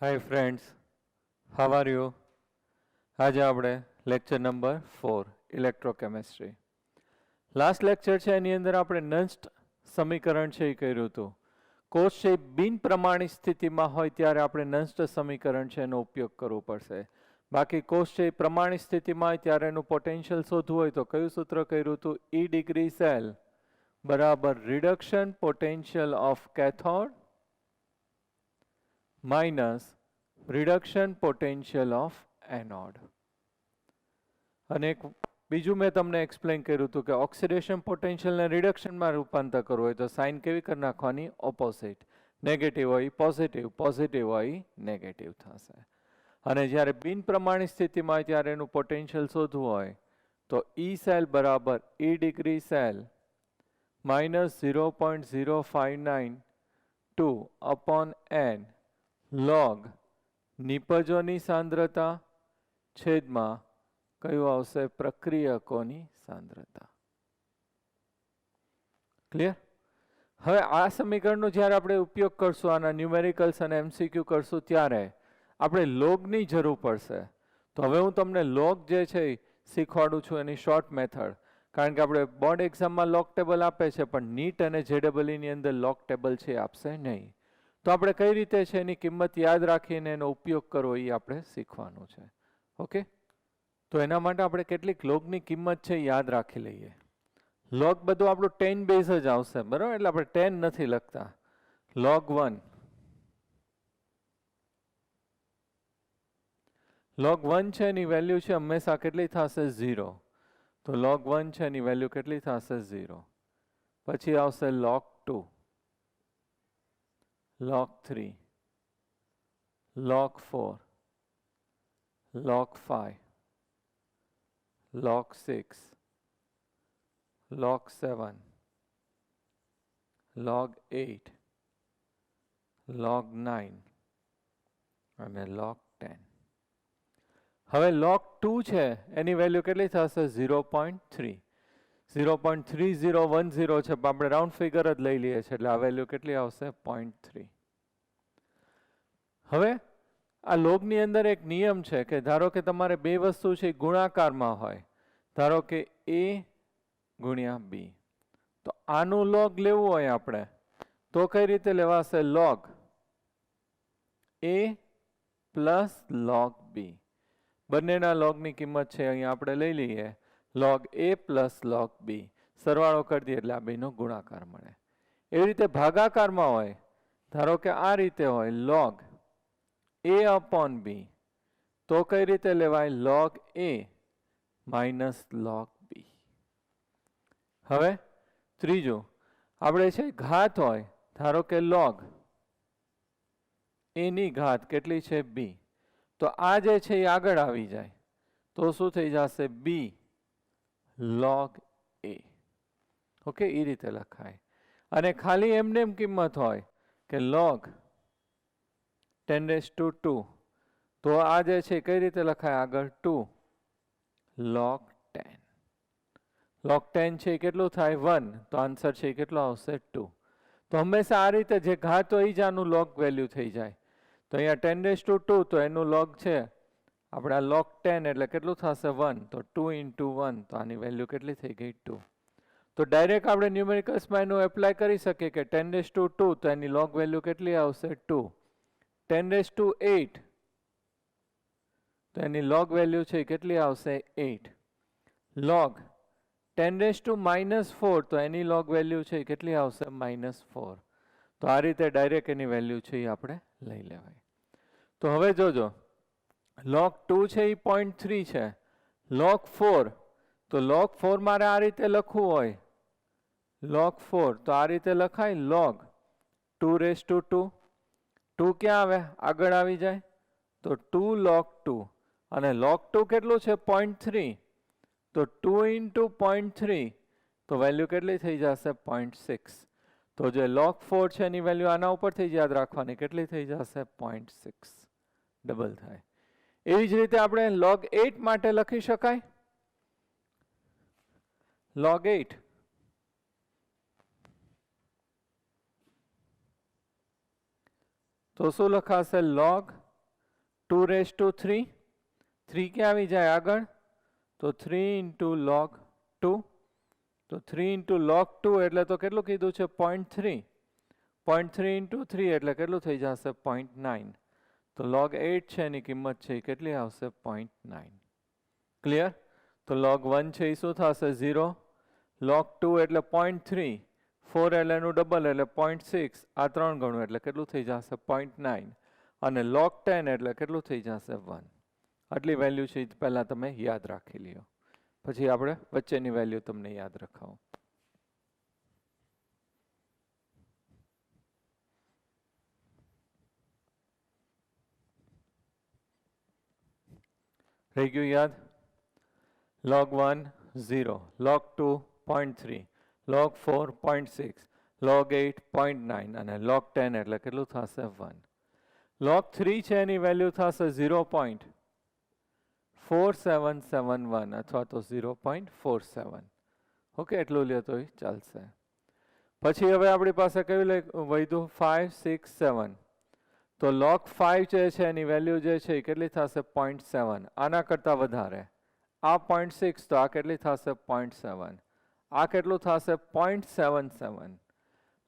Hi friends, how are you? આજે આપણે lecture number 4 electrochemistry. Last lecture છે એની અંદર આપણે નષ્ટ સમીકરણ છે એ કર્યું હતું. કોષ છે બિન પ્રમાણિત સ્થિતિમાં હોય ત્યારે આપણે નષ્ટ સમીકરણ છે એનો ઉપયોગ કરવો પડશે. બાકી કોષ છે પ્રમાણિત સ્થિતિમાં હોય ત્યારે એનું પોટેન્શિયલ શોધવું હોય તો કયું સૂત્ર કર્યું હતું? E ડિગ્રી સેલ બરાબર reduction potential of cathode minus reduction potential of anode. અને એક બીજું મેં તમને એક્સપ્લેન કર્યું હતું કે ઓક્સિડેશન પોટેન્શિયલને રિડક્શનમાં રૂપાંતર કરવું હોય તો સાઇન કેવી કરી નાખવાની? ઓપોઝિટ. નેગેટિવ હોય પોઝિટિવ, પોઝિટિવ હોય નેગેટિવ થશે. અને જ્યારે બિન પ્રમાણિત સ્થિતિમાં હોય ત્યારે એનું પોટેન્શિયલ શોધવું હોય તો ઈ સેલ બરાબર E degree cell minus 0.0592 upon n log નિપજોની સાંદ્રતા છેદમાં કયું આવશે? પ્રક્રિયકોની સાંદ્રતા. ક્લિયર? હવે આ સમીકરણનો જ્યારે આપણે ઉપયોગ કરશું, આના ન્યુમેરિકલ્સ અને એમસીક્યુ કરશું ત્યારે આપણે લોગની જરૂર પડશે. તો હવે હું તમને લોગ જે છે શીખવાડું છું એની શોર્ટ મેથડ. કારણ કે આપણે બોર્ડ એક્ઝામમાં લોગ ટેબલ આપે છે પણ નીટ અને જેડબલઈની અંદર લોગ ટેબલ છે આપશે નહીં. તો આપણે કઈ રીતે છે એની કિંમત યાદ રાખીને એનો ઉપયોગ કરવો એ આપણે શીખવાનું છે. ઓકે, તો એના માટે આપણે કેટલીક લોગની કિંમત છે યાદ રાખી લઈએ. લોગ બધું આપણું 10 બેઝ જ આવશે, બરાબર? એટલે આપણે 10 નથી લખતા. લોગ 1 છે એની વેલ્યુ છે હંમેશા કેટલી થશે? 0. તો લોગ 1 છે એની વેલ્યુ કેટલી થશે? 0. પછી આવશે log 2, log 3, log 4, log 5, log 6, log 7, log 8, log 9 અને log 10. હવે log 2 છે એની વેલ્યુ કેટલી થશે? 0.3. 0.3010 છે પણ આપણે રાઉન્ડ ફિગર જ લઈ લઈએ છીએ એટલે આ વેલ્યુ કેટલી આવશે? 0.3. હવે આ લોગની અંદર એક નિયમ છે કે ધારો કે તમારે બે વસ્તુ છે ગુણાકારમાં હોય, ધારો કે a ગુણ્યા b, તો આનું લોગ લેવું હોય આપણે તો કઈ રીતે લેવાશે? Log a plus log b. બંનેના લોગની કિંમત છે અહીંયા આપણે લઈ લઈએ. Log a plus log b સરવાળો કરી દઈએ એટલે આ બેનો ગુણાકાર મળે. એવી રીતે ભાગાકારમાં હોય, ધારો કે આ રીતે હોય લોગ a અપોન b, તો કઈ રીતે લેવાય? Log a minus log b. હવે ત્રીજું આપણે છે ઘાત હોય, ધારો કે લોગ a ની ઘાત કેટલી છે? b. તો આ જે છે એ આગળ આવી જાય તો શું થઈ જશે? b log a. ઓકે, એ રીતે લખાય. અને ખાલી એમને એમ કિંમત હોય કે log 10⁻², તો આ જે છે કઈ રીતે લખાય? આગળ 2 log 10. log 10 છે કેટલું થાય? 1. તો આન્સર છે કેટલો આવશે? 2. તો હંમેશા આ રીતે જે ઘાત હોય એ જ આનું લોગ વેલ્યુ થઈ જાય. તો અહીંયા 10⁻², તો એનું લોગ છે આપણે આ log 10 એટલે કેટલું થશે? 1. તો 2 into 1, તો આની વેલ્યુ કેટલી થઈ ગઈ? 2. તો ડાયરેક્ટ આપણે ન્યુમેરિકલ્સમાં એનું એપ્લાય કરી શકીએ કે 10⁻², તો એની લોગ વેલ્યુ કેટલી આવશે? 2. 10⁻8, તો એની લોગ વેલ્યુ છે કેટલી આવશે? 8. લોગ 10⁻⁻4, તો એની લોગ વેલ્યુ છે કેટલી આવશે? -4. તો આ રીતે ડાયરેક્ટ એની વેલ્યુ છે એ આપણે લઈ લેવાય. તો હવે જોજો, log 2 છે એ 0.3 છે. log 4, તો log 4 મારે આ રીતે લખવું હોય, log 4 તો આ રીતે લખાય log 2⁻². 2 ક્યાં આવે? આગળ આવી જાય તો 2 log 2. અને log 2 કેટલું છે? 0.3. તો 2 into 0.3, તો વેલ્યુ કેટલી થઈ જશે? 0.6. તો જે log 4 છે એની વેલ્યુ આના ઉપરથી જ યાદ રાખવાની, કેટલી થઈ જશે? 0.6. ડબલ થાય. એવી જ રીતે આપણે log 8 માટે લખી શકાય. log 8 તો શું લખાશે? log 2⁻³ 3 ક્યાં આવી જાય આગળ? તો 3 × log2. તો 3 × log2 એટલે તો કેટલું કીધું છે? 0.3. 0.3 × 3 એટલે કેટલું થઈ જશે? 0.9. તો log8 છે એની કિંમત છે એ કેટલી આવશે? 0.9. ક્લિયર? તો log1 છે એ શું થશે? 0. log2 એટલે 0.3. 4 એટલે એનું ડબલ એટલે 0.6. આ 3 ગણું એટલે કેટલું થઈ જશે? 0.9. અને log10 એટલે કેટલું થઈ જશે? 1. આટલી વેલ્યુ છે એ પહેલાં તમે યાદ રાખી લ્યો, પછી આપણે વચ્ચેની વેલ્યુ તમને યાદ રખાવું. રહી ગયું યાદ? log1 0, log2 0.3, log4 0.6, log8 0.9 અને log10 એટલે કેટલું થશે? 1. log3 છે એની વેલ્યુ થશે 0.4771 અથવા તો 0.47. ઓકે, એટલું લ્યો તો ચાલશે. પછી હવે આપણી પાસે કયું વધ્યું? 5, 6, 7. તો log5 જે છે એની વેલ્યુ જે છે એ કેટલી થશે? 0.7. આના કરતાં વધારે. આ 0.6 તો આ કેટલી થશે? 0.7. આ કેટલું થશે? 0.77.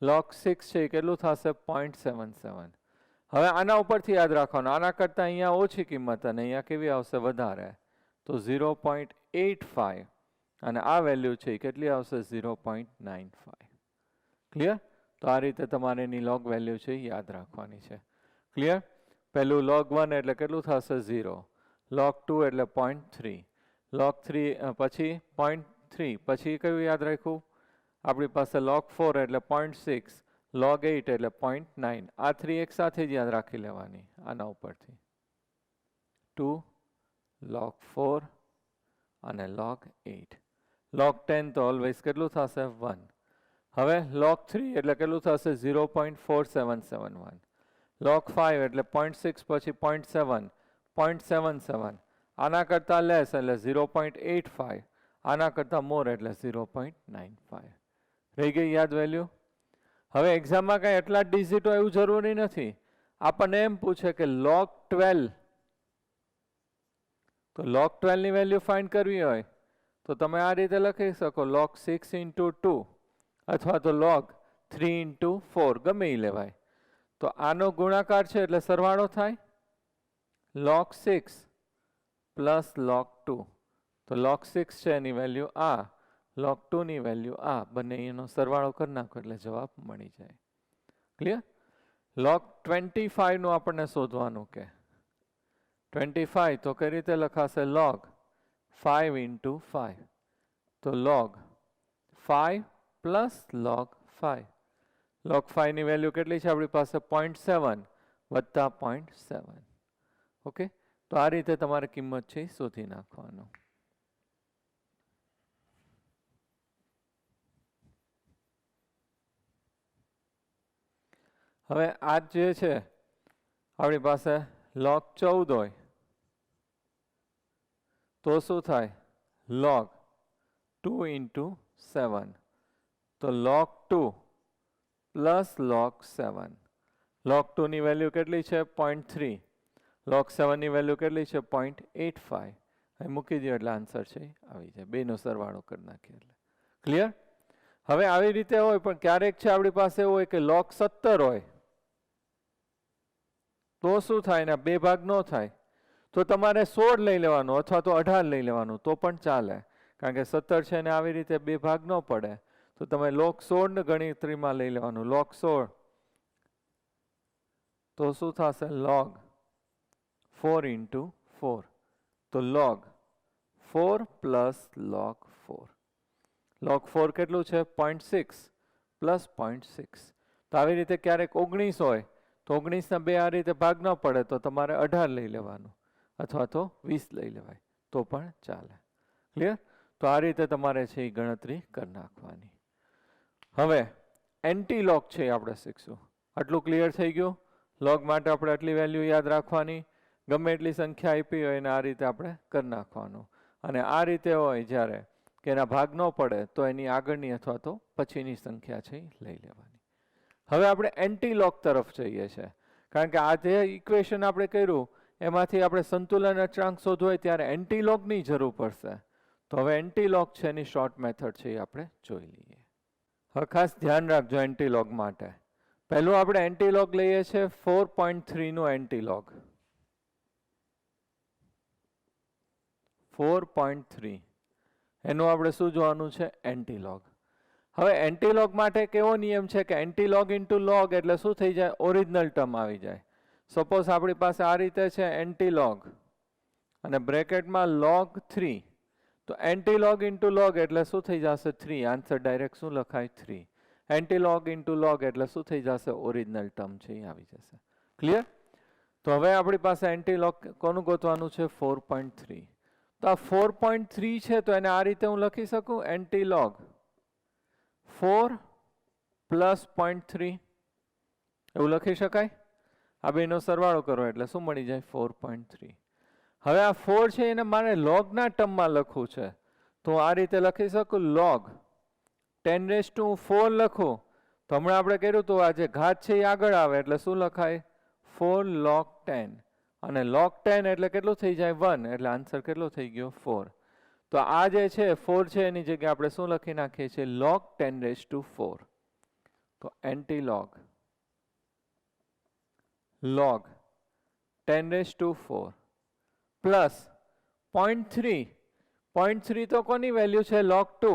log6 છે એ કેટલું થશે? 0.77. હવે આના ઉપરથી યાદ રાખવાનું, આના કરતાં અહીંયા ઓછી કિંમત અને અહીંયા કેવી આવશે? વધારે. તો 0.85 અને આ વેલ્યુ છે એ કેટલી આવશે? 0.95. ક્લિયર? તો આ રીતે તમારે એની લોગ વેલ્યુ છે એ યાદ રાખવાની છે. ક્લિયર? પહેલું log1 એટલે કેટલું થશે? 0. log2 એટલે 0.3. log3 પછી 0.3. પછી કયું યાદ રાખ્યું? આપણી પાસે log4 એટલે 0.6, log8 એટલે 0.9. આ 3 એક સાથે જ યાદ રાખી લેવાની આના ઉપરથી. 2, log4 અને log8. log10 તો ઓલવેઝ કેટલું થશે? 1. હવે log3 એટલે કેટલું થશે? 0.4771. log5 એટલે 0.6 પછી 0.7, 0.77. આના કરતાં લેસ એટલે 0.85. આના કરતાં મોર એટલે 0.95. રહી ગઈ યાદ વેલ્યુ? હવે એક્ઝામમાં કાંઈ એટલા જ ડિજિટ હોય એવું જરૂરી નથી. આપણને એમ પૂછે કે log12. તો log12 ની વેલ્યુ ફાઇન્ડ કરવી હોય તો તમે આ રીતે લખી શકો, log6 × 2 અથવા તો log3 × 4, ગમે એ લેવાય. તો આનો ગુણાકાર છે એટલે સરવાળો થાય log6 પ્લસ log2. તો log6 છે એની વેલ્યુ આ, log2 ની વેલ્યુ આ, બંને એનો સરવાળો કરી નાખો એટલે જવાબ મળી જાય. ક્લિયર? log25 નું આપણને શોધવાનું કે 25 તો કઈ રીતે લખાશે? log 5 × 5. તો log 5 પ્લસ log 5. log 5 ની વેલ્યુ કેટલી છે આપણી પાસે? 0.7 વત્તા 0.7. ઓકે, તો આ રીતે તમારે કિંમત છે શોધી નાખવાનું. હવે આ જે છે આપણી પાસે log 14 હોય તો શું થાય? log 2 × 7. તો log 2 પ્લસ log 7. log 2 ની વેલ્યુ કેટલી છે? 0.3. log 7 ની વેલ્યુ કેટલી છે? 0.85. અહીં મૂકી દો એટલે આન્સર છે આવી જાય. બેનો સરવાળો કરી નાખીએ એટલે. ક્લિયર? હવે આવી રીતે હોય, પણ ક્યારેક છે આપણી પાસે એવું હોય કે log 17 હોય તો શું થાય? ને બે ભાગ ન થાય તો તમારે 16 લઈ લેવાનું અથવા તો 18 લઈ લેવાનું તો પણ ચાલે, કારણ કે 17 છે ને આવી રીતે બે ભાગ ન પડે. તો તમે log 16 ને ગણતરીમાં લઈ લેવાનું. log 16 તો શું થશે? log 4 × 4. તો log 4 પ્લસ log 4. log 4 કેટલું છે? 0.6 પ્લસ 0.6. તો આવી રીતે ક્યારેક 19 હોય તો 19 ના બે આ રીતે ભાગ ન પડે તો તમારે 18 લઈ લેવાનું અથવા તો 20 લઈ લેવાય તો પણ ચાલે. ક્લિયર? તો આ રીતે તમારે છે એ ગણતરી કરી નાખવાની. હવે એન્ટી લોગ છે આપણે શીખશું. આટલું ક્લિયર થઈ ગયું? લોગ માટે આપણે આટલી વેલ્યુ યાદ રાખવાની, ગમે એટલી સંખ્યા આપી હોય એને આ રીતે આપણે કરી નાખવાનું. અને આ રીતે હોય જ્યારે કે એના ભાગ ન પડે તો એની આગળની અથવા તો પછીની સંખ્યા છે એ લઈ લેવાની. હવે આપણે એન્ટી લોગ તરફ જઈએ છીએ, કારણ કે આ જે ઇક્વેશન આપણે કર્યું એમાંથી આપણે સંતુલન અચળાંક શોધવો હોય ત્યારે એન્ટીલોગની જરૂર પડશે. તો હવે એન્ટીલોગ છે એની શોર્ટ મેથડ છે એ આપણે જોઈ લઈએ. હવે ખાસ ધ્યાન રાખજો એન્ટીલોગ માટે. પહેલું આપણે એન્ટીલોગ લઈએ છીએ 4.3 નું એન્ટીલોગ. 4.3 એનું આપણે શું જોવાનું છે? એન્ટીલોગ. હવે એન્ટીલોગ માટે કેવો નિયમ છે કે એન્ટીલોગ ઇન્ટુ લોગ એટલે શું થઈ જાય? ઓરિજિનલ ટર્મ આવી જાય. સપોઝ આપણી પાસે આ રીતે છે એન્ટીલોગ અને બ્રેકેટમાં log 3, તો એન્ટીલોગ ઇન્ટુ લોગ એટલે શું થઈ જશે? 3. આન્સર ડાયરેક્ટ શું લખાય? 3. એન્ટીલોગ ઇન્ટુ લોગ એટલે શું થઈ જશે? ઓરિજિનલ ટર્મ છે એ આવી જશે. ક્લિયર? તો હવે આપણી પાસે એન્ટીલોગ કોનું ગોતવાનું છે? 4.3. તો આ 4.3 છે તો એને આ રીતે હું લખી શકું એન્ટીલોગ 4 પ્લસ 0.3 એવું લખી શકાય. આ બેનો સરવાળો કરો એટલે શું મળી જાય? 4.3. હવે આ 4 છે એને મારે લોગના ટર્મમાં લખવું છે તો હું આ રીતે લખી શકું log 10⁴ લખું તો હમણાં આપણે કર્યું તો આ જે ઘાત છે એ આગળ આવે એટલે શું લખાય? 4 log 10 અને log 10 એટલે કેટલું થઈ જાય? 1. એટલે આન્સર કેટલો થઈ ગયો? 4. તો આ જે છે 4 છે એની જગ્યાએ આપણે શું લખી નાખીએ છીએ? log 10⁴. તો એન્ટીલોગ log 10⁴ પ્લસ 0.3. 0.3 તો કોની વેલ્યુ છે? log 2.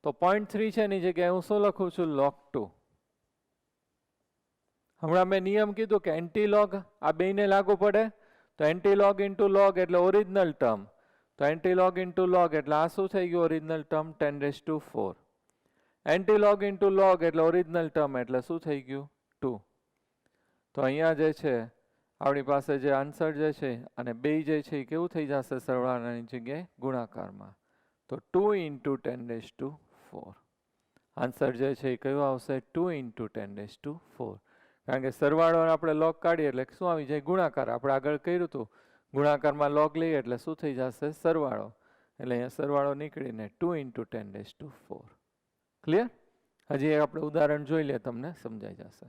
તો 0.3 છે એની જગ્યાએ હું શું લખું છું? log 2. હમણાં મેં નિયમ કીધું કે એન્ટીલોગ આ બેને લાગુ પડે. તો એન્ટીલોગ ઇન્ટુ લોગ એટલે ઓરિજિનલ ટર્મ. તો એન્ટીલોગ ઇન્ટુ લોગ એટલે આ શું થઈ ગયું? Original term 10⁴. Antilog into log એટલે ઓરિજિનલ ટર્મ એટલે શું થઈ ગયું? 2. તો અહીંયા જે છે આપણી પાસે જે આન્સર જે છે અને બે જે છે એ કેવું થઈ જશે? સરવાળાની જગ્યાએ ગુણાકારમાં. તો 2 ઇન્ટુ 10⁴. આન્સર જે છે એ કયું આવશે? 2 ઇન્ટુ 10⁴. કારણ કે સરવાળો આપણે લોગ કાઢીએ એટલે શું આવી જાય? ગુણાકાર. આપણે આગળ કર્યું હતું ગુણાકારમાં લોગ લઈએ એટલે શું થઈ જશે? સરવાળો. એટલે અહીંયા સરવાળો નીકળીને 2 ઇન્ટુ 10⁴. ક્લિયર? હજી આપણે ઉદાહરણ જોઈ લે તમને સમજાઈ જશે.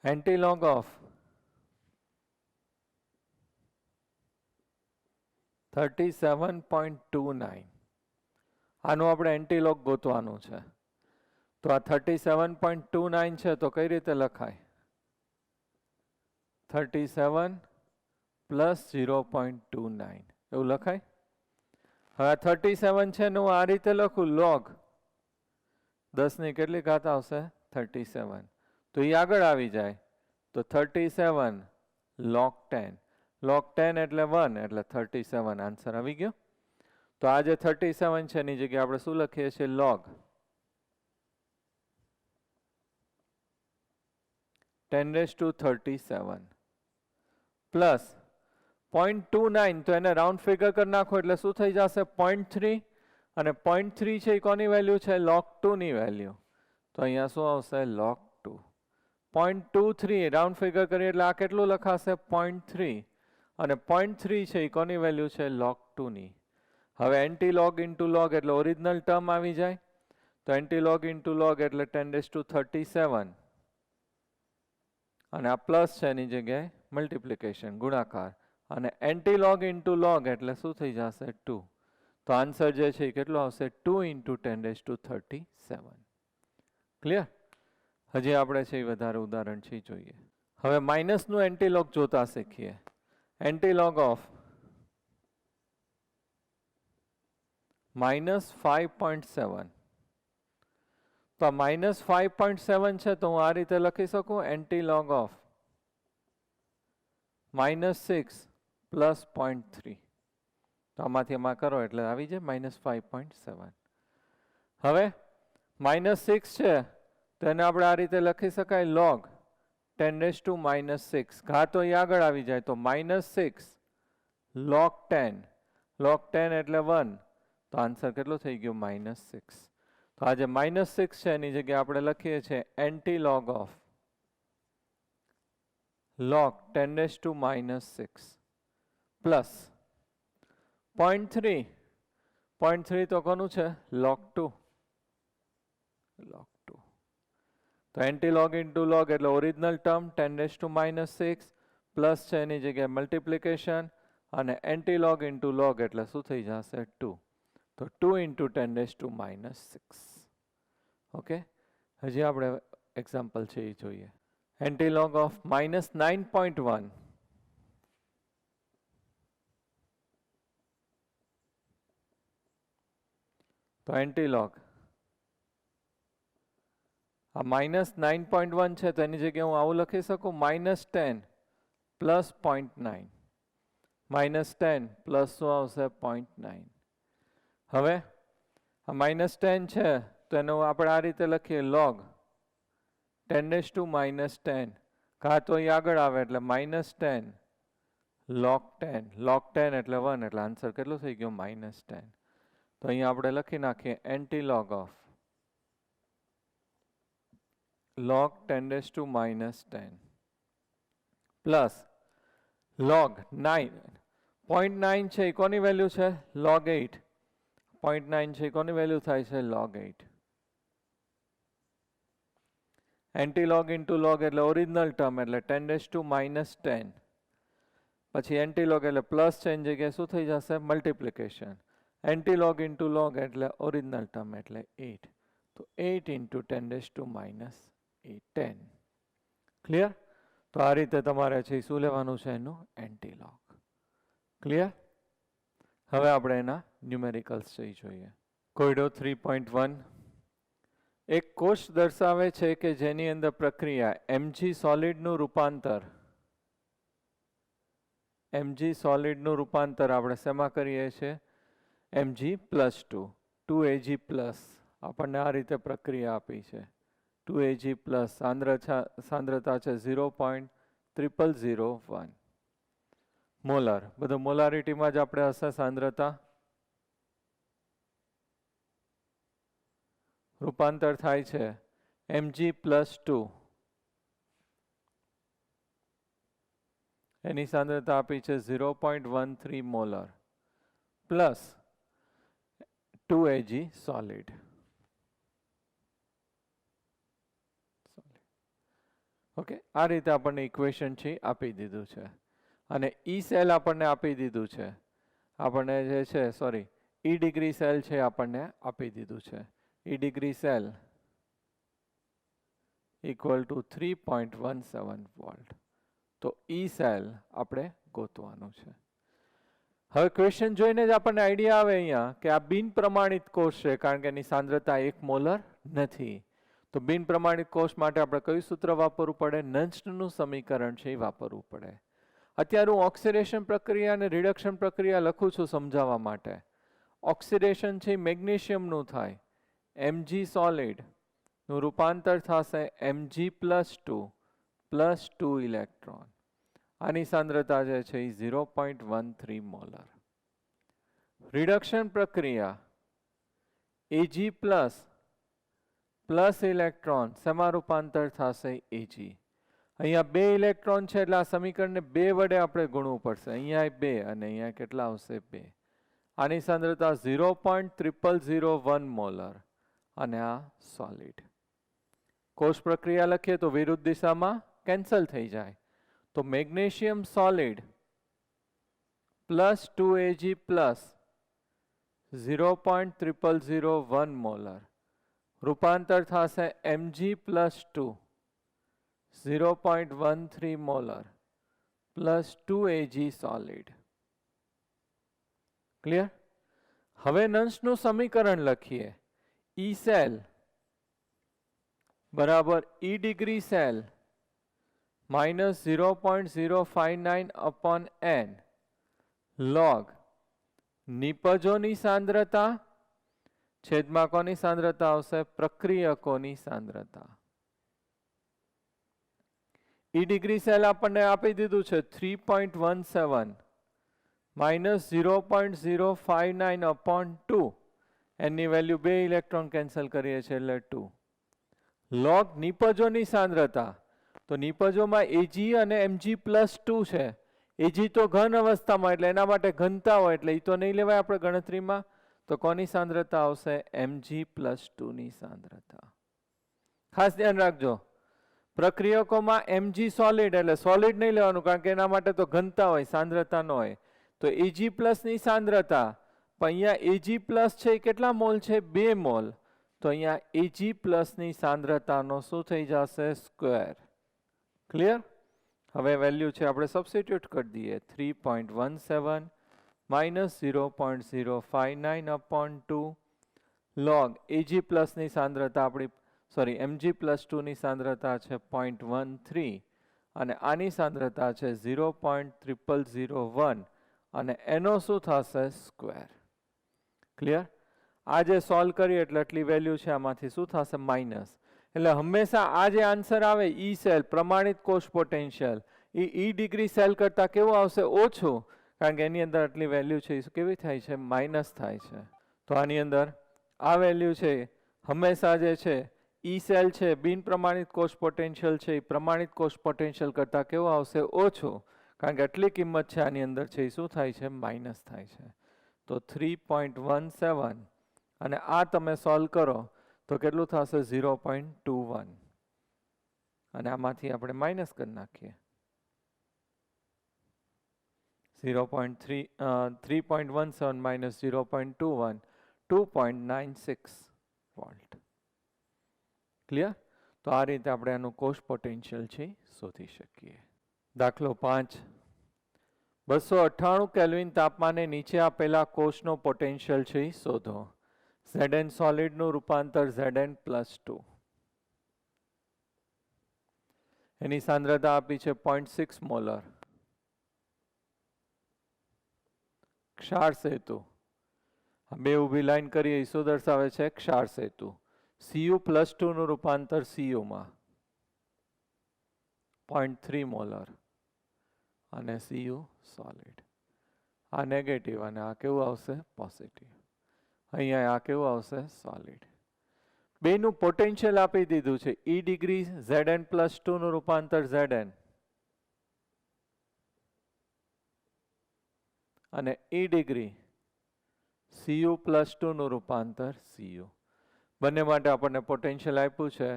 એન્ટીલોગ ઓફ 37.29 આનું આપણે એન્ટીલોગ ગોતવાનું છે. તો આ 37.29 છે તો કઈ રીતે લખાય? 37 પ્લસ 0.29 એવું લખાય. હવે આ 37 છે ને હું આ રીતે લખું log 10 ની કેટલી ઘાત આવશે? 37. તો એ આગળ આવી જાય તો 37 log 10. log 10 એટલે 1 એટલે 37. આન્સર આવી ગયો. તો આ જે 37 છે એની જગ્યાએ આપણે શું લખીએ છીએ? log 10⁻37 પ્લસ 0.29 તો એને રાઉન્ડ ફિગર કરી નાખો એટલે શું થઈ જશે? 0.3 અને 0.3 છે એ કોની વેલ્યુ છે? log 2 ની વેલ્યુ. તો અહીંયા શું આવશે? log 2. 0.23 રાઉન્ડ ફિગર કરીએ એટલે આ કેટલું લખાશે? 0.3 અને 0.3 છે એ કોની વેલ્યુ છે? log 2 ની. હવે એન્ટીલોગ ઇન્ટુ લોગ એટલે ઓરિજિનલ ટર્મ આવી જાય. તો એન્ટીલોગ ઇન્ટુ લોગ એટલે 10⁻37 અને આ પ્લસ છે એની જગ્યાએ મલ્ટીપ્લિકેશન ગુણાકાર અને એન્ટીલોગ ઇન્ટુ લોગ એટલે શું થઈ જશે? 2. તો આન્સર જે છે એ કેટલો આવશે? 2 ઇન્ટુ 10⁻37. ક્લિયર? હજી આપણે છે એ વધારે ઉદાહરણ છે જોઈએ. હવે માઇનસનું એન્ટીલોગ જોતા શીખીએ. Antilog of -5.7. તો -5.7 છે તો હું આ રીતે લખી શકું એન્ટીલોગ ઓફ -6 પ્લસ 0.3. તો આમાંથી એમાં કરો એટલે આવી જાય -5.7. હવે -6 છે તો એને આપણે આ રીતે લખી શકાય log 10⁻⁻6. ઘાતો એ આગળ આવી જાય તો -6 log 10. log 10 એટલે 1. તો આન્સર કેટલો થઈ ગયો? -6. તો આ જે -6 છે એની જગ્યાએ આપણે લખીએ છીએ એન્ટીલોગ ઓફ log 10⁻6 પ્લસ 0.3. 0.3 તો કોનું છે? log 2. log 2. તો એન્ટીલોગ ઇન્ટુ લોગ એટલે ઓરિજિનલ ટર્મ 10⁻6 પ્લસ છે એની જગ્યાએ મલ્ટિપ્લિકેશન અને એન્ટીલોગ ઇન્ટુ લોગ એટલે શું થઈ જશે 2. તો 2 ઇન્ટુ 10⁻⁻6. ઓકે, હજી આપણે એક્ઝામ્પલ છે એ જોઈએ. Antilog of -9.1. તો એન્ટીલોગ આ -9.1 છે તો એની જગ્યાએ હું આવું લખી શકું -10 પ્લસ 0.9. -10 પ્લસ શું આવશે 0.9. હવે આ -10 છે તો એનું આપણે આ રીતે લખીએ log 10⁻10. કાં તો એ આગળ આવે એટલે -10 log 10. log 10 એટલે 1 એટલે આન્સર કેટલો થઈ ગયો -10. તો અહીંયા આપણે લખી નાખીએ antilog of log 10⁻10 plus log 9. 0.9 છે એ કોની વેલ્યુ છે log 8. 0.9 છે એ કોની વેલ્યુ થાય છે log 8. એન્ટીલોગ ઇન્ટુ લોગ એટલે ઓરિજિનલ ટર્મ એટલે 10⁻10. પછી એન્ટીલોગ એટલે પ્લસ છે એની જગ્યાએ શું થઈ જશે મલ્ટિપ્લિકેશન. એન્ટીલોગ ઇન્ટુ લોગ એટલે ઓરિજિનલ ટર્મ એટલે 8. તો 8 ઇન્ટુ 10⁻10. ક્લિયર? તો આ રીતે તમારે છે શું લેવાનું છે એનું એન્ટીલોગ. ક્લિયર? હવે આપણે એના ન્યુમેરિકલ્સ જોઈએ. કોયડો 3.1. એક કોષ દર્શાવે છે કે જેની અંદર પ્રક્રિયા mg સોલિડનું રૂપાંતર આપણે શેમાં કરીએ છીએ mg+2 2Ag+. આપણને આ રીતે પ્રક્રિયા આપી છે 2Ag+. સાંદ્રતા છે 0.0001 મોલર. બધું મોલારિટીમાં જ આપણે હશે સાંદ્રતા. રૂપાંતર થાય છે mg+2. એની સાંદ્રતા આપી છે 0.13 molar plus 2Ag solid. Okay, આ રીતે આપણને ઇક્વેશન છે આપી દીધું છે. અને ઈ સેલ આપણને આપી દીધું છે. આપણને જે છે ઈ ડિગ્રી સેલ છે આપણને આપી દીધું છે. E degree cell equal to 3.17 volt. તો ઈ સેલ આપણે ગોતવાનું છે. હવે ક્વેશ્ચન જોઈને જ આપણને આઈડિયા આવે અહીંયા કે આ બિન પ્રમાણિત કોષ છે કારણ કે એની સાંદ્રતા 1 મોલર નથી. તો બિન પ્રમાણિત કોષ માટે આપણે કયું સૂત્ર વાપરવું પડે? નન્સ્ટનું સમીકરણ છે એ વાપરવું પડે. અત્યારે હું ઓક્સિડેશન પ્રક્રિયા અને રિડક્શન પ્રક્રિયા લખું છું સમજાવવા માટે. ઓક્સિડેશન છે મેગ્નેશિયમનું થાય. Mg સોલિડ નું રૂપાંતર થશે Mg+2 પ્લસ 2 ઇલેક્ટ્રોન. આની સાંદ્રતા જે છે એ 0.13 મોલર. રિડક્શન પ્રક્રિયા Ag પ્લસ ઇલેક્ટ્રોન શેમાં રૂપાંતર થશે Ag. અહીંયા 2 ઇલેક્ટ્રોન છે એટલે આ સમીકરણને 2 વડે આપણે ગુણવું પડશે. અહીંયા 2 અને અહીંયા કેટલા આવશે 2. આની સાંદ્રતા 0.0001 મોલર અને આ સોલિડ. કોષ પ્રક્રિયા લખીએ તો વિરુદ્ધ દિશામાં કેન્સલ થઈ જાય. તો magnesium solid plus 2Ag plus 0.0001 molar રૂપાંતર થશે Mg+2 0.13 molar plus 2Ag solid. Clear? હવે નન્સનું સમીકરણ લખીએ. ઈ સેલ બરાબર E degree cell -0.059/n log નિપજોની સાંદ્રતા છેદમાં કોની સાંદ્રતા આવશે? પ્રક્રિયકોની સાંદ્રતા. ઈ ડિગ્રી સેલ આપણને આપી દીધું છે 3.17 -0.059/2. એની વેલ્યુ 2 ઇલેક્ટ્રોન કેન્સલ કરીએ છીએ એટલે 2. લોગ નિપજોની સાંદ્રતા. તો નિપજોમાં Ag અને Mg+2 છે. Ag તો ઘન અવસ્થામાં એટલે એના માટે ઘનતા હોય એટલે એ તો નહીં લેવાય આપણે ગણતરીમાં. તો કોની સાંદ્રતા આવશે? Mg+2 ની સાંદ્રતા. ખાસ ધ્યાન રાખજો પ્રક્રિયકોમાં mg સોલિડ એટલે સોલિડ નહીં લેવાનું, કારણ કે એના માટે તો ઘનતા હોય, સાંદ્રતા ન હોય. તો Ag+ ની સાંદ્રતા, પણ અહીંયા Ag+ છે એ કેટલા મોલ છે? 2 મોલ. તો અહીંયા Ag+ ની સાંદ્રતાનો શું થઈ જશે? સ્ક્વેર. ક્લિયર? હવે વેલ્યુ છે આપણે સબસ્ટિટ્યુટ કરી દઈએ. 3.17 માઇનસ 0.059/2 log Ag+ ની સાંદ્રતા આપણી mg+2 ની સાંદ્રતા છે 0.13 અને આની સાંદ્રતા છે 0.0001 અને એનો શું થશે? સ્ક્વેર. ક્લિયર? આ જે સોલ્વ કરીએ એટલે આટલી વેલ્યુ છે, આમાંથી શું થશે? માઇનસ. એટલે હંમેશા આ જે આન્સર આવે ઈ સેલ પ્રમાણિત કોષ પોટેન્શિયલ એ ઈ ડિગ્રી સેલ કરતા કેવું આવશે? ઓછું, કારણ કે એની અંદર આટલી વેલ્યુ છે એ કેવી થાય છે? માઇનસ થાય છે. તો આની અંદર આ વેલ્યુ છે હંમેશા જે છે ઈ સેલ છે બિન પ્રમાણિત કોષ પોટેન્શિયલ છે એ પ્રમાણિત કોષ પોટેન્શિયલ કરતા કેવું આવશે? ઓછું, કારણ કે આટલી કિંમત છે આની અંદર છે એ શું થાય છે? માઇનસ થાય છે. તો 3.17 અને આ તમે સોલ્વ કરો તો કેટલું થશે? 0.21 અને આમાંથી આપણે માઇનસ કરી નાખીએ. 3.17 minus 0.21 2.96 વોલ્ટ. ક્લિયર? તો આ રીતે આપણે આનું કોષ પોટેન્શિયલ છે શોધી શકીએ. દાખલો 5. 298 કેલ્વિન તાપમાને નીચે આપેલા કોષનો પોટેન્શિયલ છે શોધો. Zn સોલિડનું રૂપાંતર Zn+2. એની સાંદ્રતા આપી છે 0.6 મોલર. ક્ષાર સેતુ, બે ઊભી લાઈન કરીએ શું દર્શાવે છે? ક્ષાર સેતુ. Cu+2 નું રૂપાંતર Cu માં 0.3 મોલર અને Cu સોલિડ. આ નેગેટિવ અને આ કેવું આવશે? પોઝિટિવ. અહીંયા આ કેવું આવશે? સોલિડ. બેનું પોટેન્શિયલ આપી દીધું છે. E ડિગ્રી Zn+2 નું રૂપાંતર Zn અને E ડિગ્રી Cu+2 નું રૂપાંતર Cu. બંને માટે આપણને પોટેન્શિયલ આપ્યું છે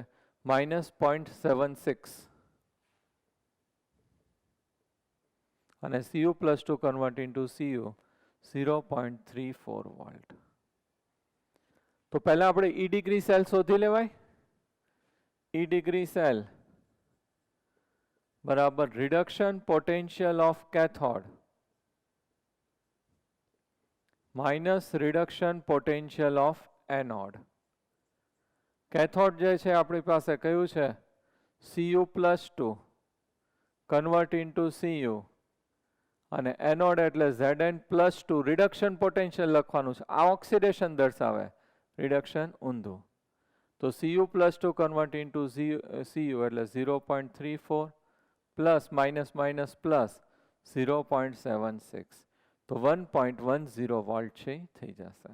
-0.76 અને Cu+2 convert into Cu 0.34 volt. તો પહેલા આપણે E ડિગ્રી સેલ શોધી લેવાય. E ડિગ્રી સેલ બરાબર reduction potential of cathode minus reduction potential of anode. Cathode જે છે આપણી પાસે કયું છે? Cu+2 કન્વર્ટ ઇન્ટુ Cu અને એનોડ એટલે Zn+2 રિડક્શન પોટેન્શિયલ લખવાનું છે. આ ઓક્સિડેશન દર્શાવે, રિડક્શન ઊંધું. તો Cu+2 કન્વર્ટ ઇન્ટુ Cu એટલે 0.34 પ્લસ માઇનસ માઇનસ પ્લસ 0.76 તો 1.10 વોલ્ટ છે થઈ જશે.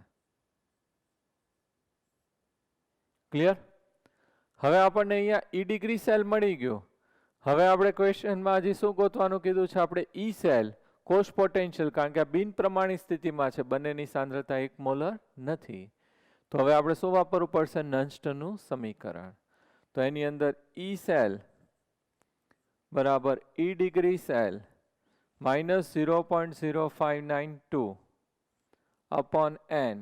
ક્લિયર? હવે આપણને અહીંયા E ડિગ્રી સેલ મળી ગયો. હવે આપણે ક્વેશ્ચનમાં હજી શું ગોતવાનું કીધું છે? આપણે ઈ સેલ કોષ પોટેન્શિયલ, કારણ કે આ બિન પ્રમાણિત સ્થિતિમાં છે, બંનેની સાંદ્રતા 1 મોલર નથી. તો હવે આપણે શું વાપરવું પડશે? નન્સ્ટનું સમીકરણ. તો એની અંદર ઈ સેલ બરાબર E degree cell -0.0592 upon n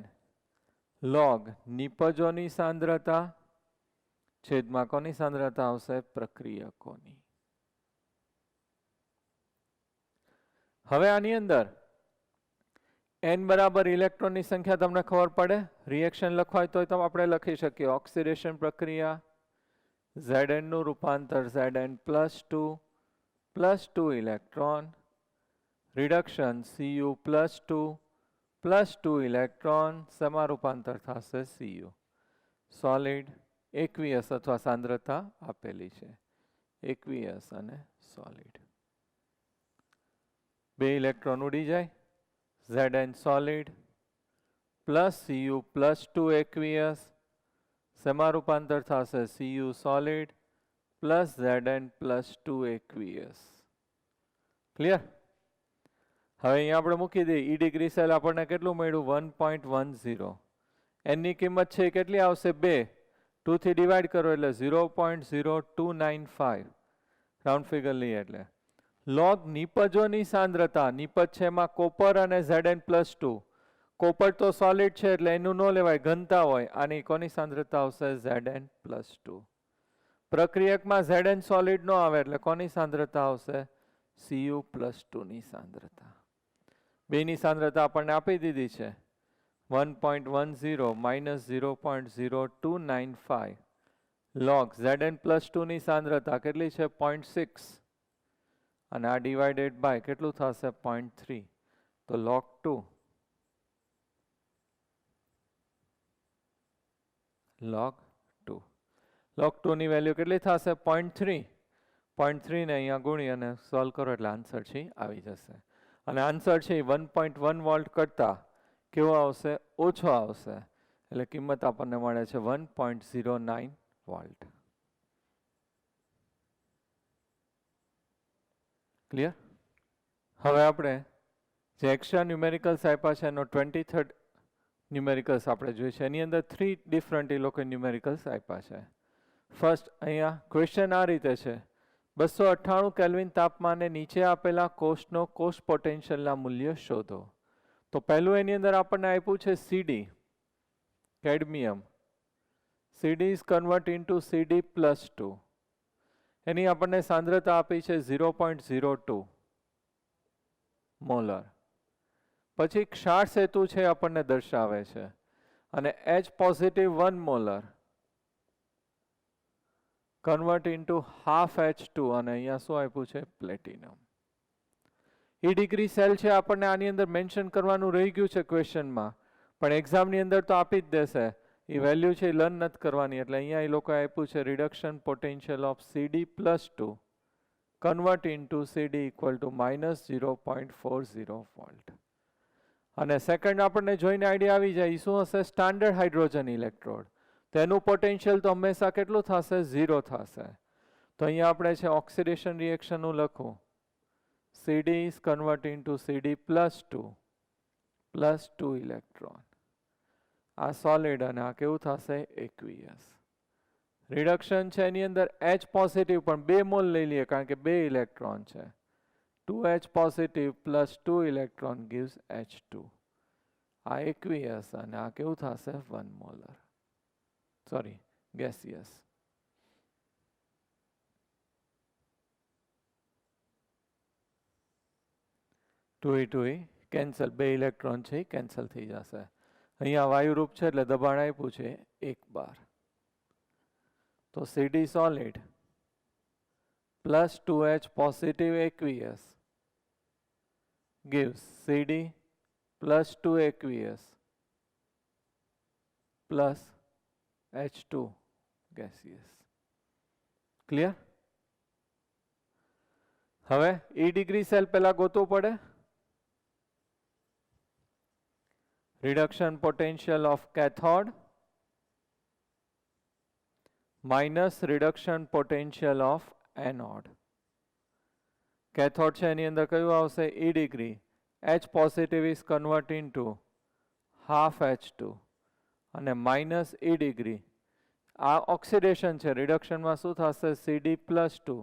log નિપજોની સાંદ્રતા છેદમાં કોની સાંદ્રતા આવશે? પ્રક્રિયકોની. હવે આની અંદર n બરાબર ઇલેક્ટ્રોનની સંખ્યા તમને ખબર પડે. રિએક્શન લખવા હોય તો આપણે લખી શકીએ ઓક્સિડેશન પ્રક્રિયા Zn નું રૂપાંતર Zn+2 +2 electron reduction Cu+2 +2 electron શેમાં રૂપાંતર થશે? Cu solid. એકવીએસ અથવા સાંદ્રતા આપેલી છે, એકવીએસ અને સોલિડ. બે ઇલેક્ટ્રોન ઉડી જાય. Zn સોલિડ પ્લસ Cu+2 એકવીએસ શેમાં રૂપાંતર થશે? Cu solid plus Zn+2 aqueous. Clear? હવે અહીંયા આપણે મૂકી દઈએ. E ડિગ્રી સેલ આપણને કેટલું મળ્યું? 1.10. એની કિંમત છે કેટલી આવશે? 2. 2 થી ડિવાઈડ કરો એટલે 0.0295 રાઉન્ડ ફિગર લઈએ એટલે લોગ નિપજોની સાંદ્રતા, નિપજ છે એમાં કોપર અને Zn+2. કોપર તો સોલિડ છે એટલે એનું ન લેવાય, ઘનતા હોય. આની કોની સાંદ્રતા આવશે? Zn+2. પ્રક્રિયકમાં Zn સોલિડ નો આવે એટલે કોની સાંદ્રતા આવશે? Cu+2 ની સાંદ્રતા. બેની સાંદ્રતા આપણને આપી દીધી છે 1.10 માઇનસ 0.0295 લોગ Zn+2 ની સાંદ્રતા કેટલી છે? 0.6 અને આ ડિવાઇડેડ બાય કેટલું થશે? 0.3. તો log 2 log 2 ની વેલ્યુ કેટલી થશે? 0.3. 0.3 ને અહીંયા ગુણી અને સોલ્વ કરો એટલે આન્સર છે આવી જશે. અને આન્સર છે 1.1 વોલ્ટ કરતા કેવો આવશે? ઓછો આવશે. એટલે કિંમત આપણને મળે છે 1.09 વોલ્ટ. ક્લિયર? હવે આપણે જે એક્સ્ટ્રા ન્યુમેરિકલ્સ આપ્યા છે એનો 23rd ન્યુમેરિકલ્સ આપણે જોઈએ છે. એની અંદર 3 ડિફરન્ટ એ લોકો ન્યુમેરિકલ્સ આપ્યા છે. ફર્સ્ટ અહીંયા ક્વેશ્ચન આ રીતે છે, 298 કેલ્વિન તાપમાને નીચે આપેલા કોષનો કોષ પોટેન્શિયલના મૂલ્ય શોધો. તો પહેલું એની અંદર આપણને આપ્યું છે CD, cadmium. CD is convert into CD+2. એની આપણને સાંદ્રતા આપી છે 0.02 મોલર. પછી ક્ષાર સેતુ છે આપણને દર્શાવે છે અને H positive 1 molar convert into half H2 અને અહીંયા શું આપ્યું છે? પ્લેટિનમ. E ડિગ્રી સેલ છે આપણને આની અંદર મેન્શન કરવાનું રહી ગયું છે ક્વેશ્ચનમાં, પણ એક્ઝામની અંદર તો આપી જ દેશે. એ વેલ્યુ છે એ લર્ન નથી કરવાની એટલે અહીંયા એ લોકો આપ્યું છે reduction potential of CD+2 convert into CD equal to -0.40 volt. અને સેકન્ડ આપણને જોઈને આઈડિયા આવી જાય શું હશે? Standard hydrogen electrode. તેનું પોટેન્શિયલ તો હંમેશા કેટલું થશે? 0 થશે. તો અહીંયા આપણે છે ઓક્સિડેશન રિએક્શનનું લખું, CD is convert into CD+2 +2 electron. આ સોલિડ અને આ કેવું થશે? એક્વિયસ. રિડક્શન છે એની અંદર H પોઝિટિવ પણ 2 મોલ લઈ લઈએ કારણ કે 2 ઇલેક્ટ્રોન છે. 2H positive +2 electron gives H2. આ એક્વિયસ અને આ કેવું થશે? 1 molar. Sorry, gaseous. Two cancel, 2 electron છે કેન્સલ થઈ જશે. અહીંયા વાયુરૂપ છે એટલે દબાણ આપ્યું છે 1 બાર. તો CD solid +2H positive aqueous gives CD +2 aqueous plus H2 gaseous. Clear? હવે E ડિગ્રી સેલ પહેલા ગોતવું પડે. Reduction potential of cathode minus reduction potential of anode. Cathode છે એની અંદર કયું આવશે? E degree. H positive is convert into half H2 અને minus E degree. આ oxidation છે, રિડક્શનમાં શું થશે? CD+2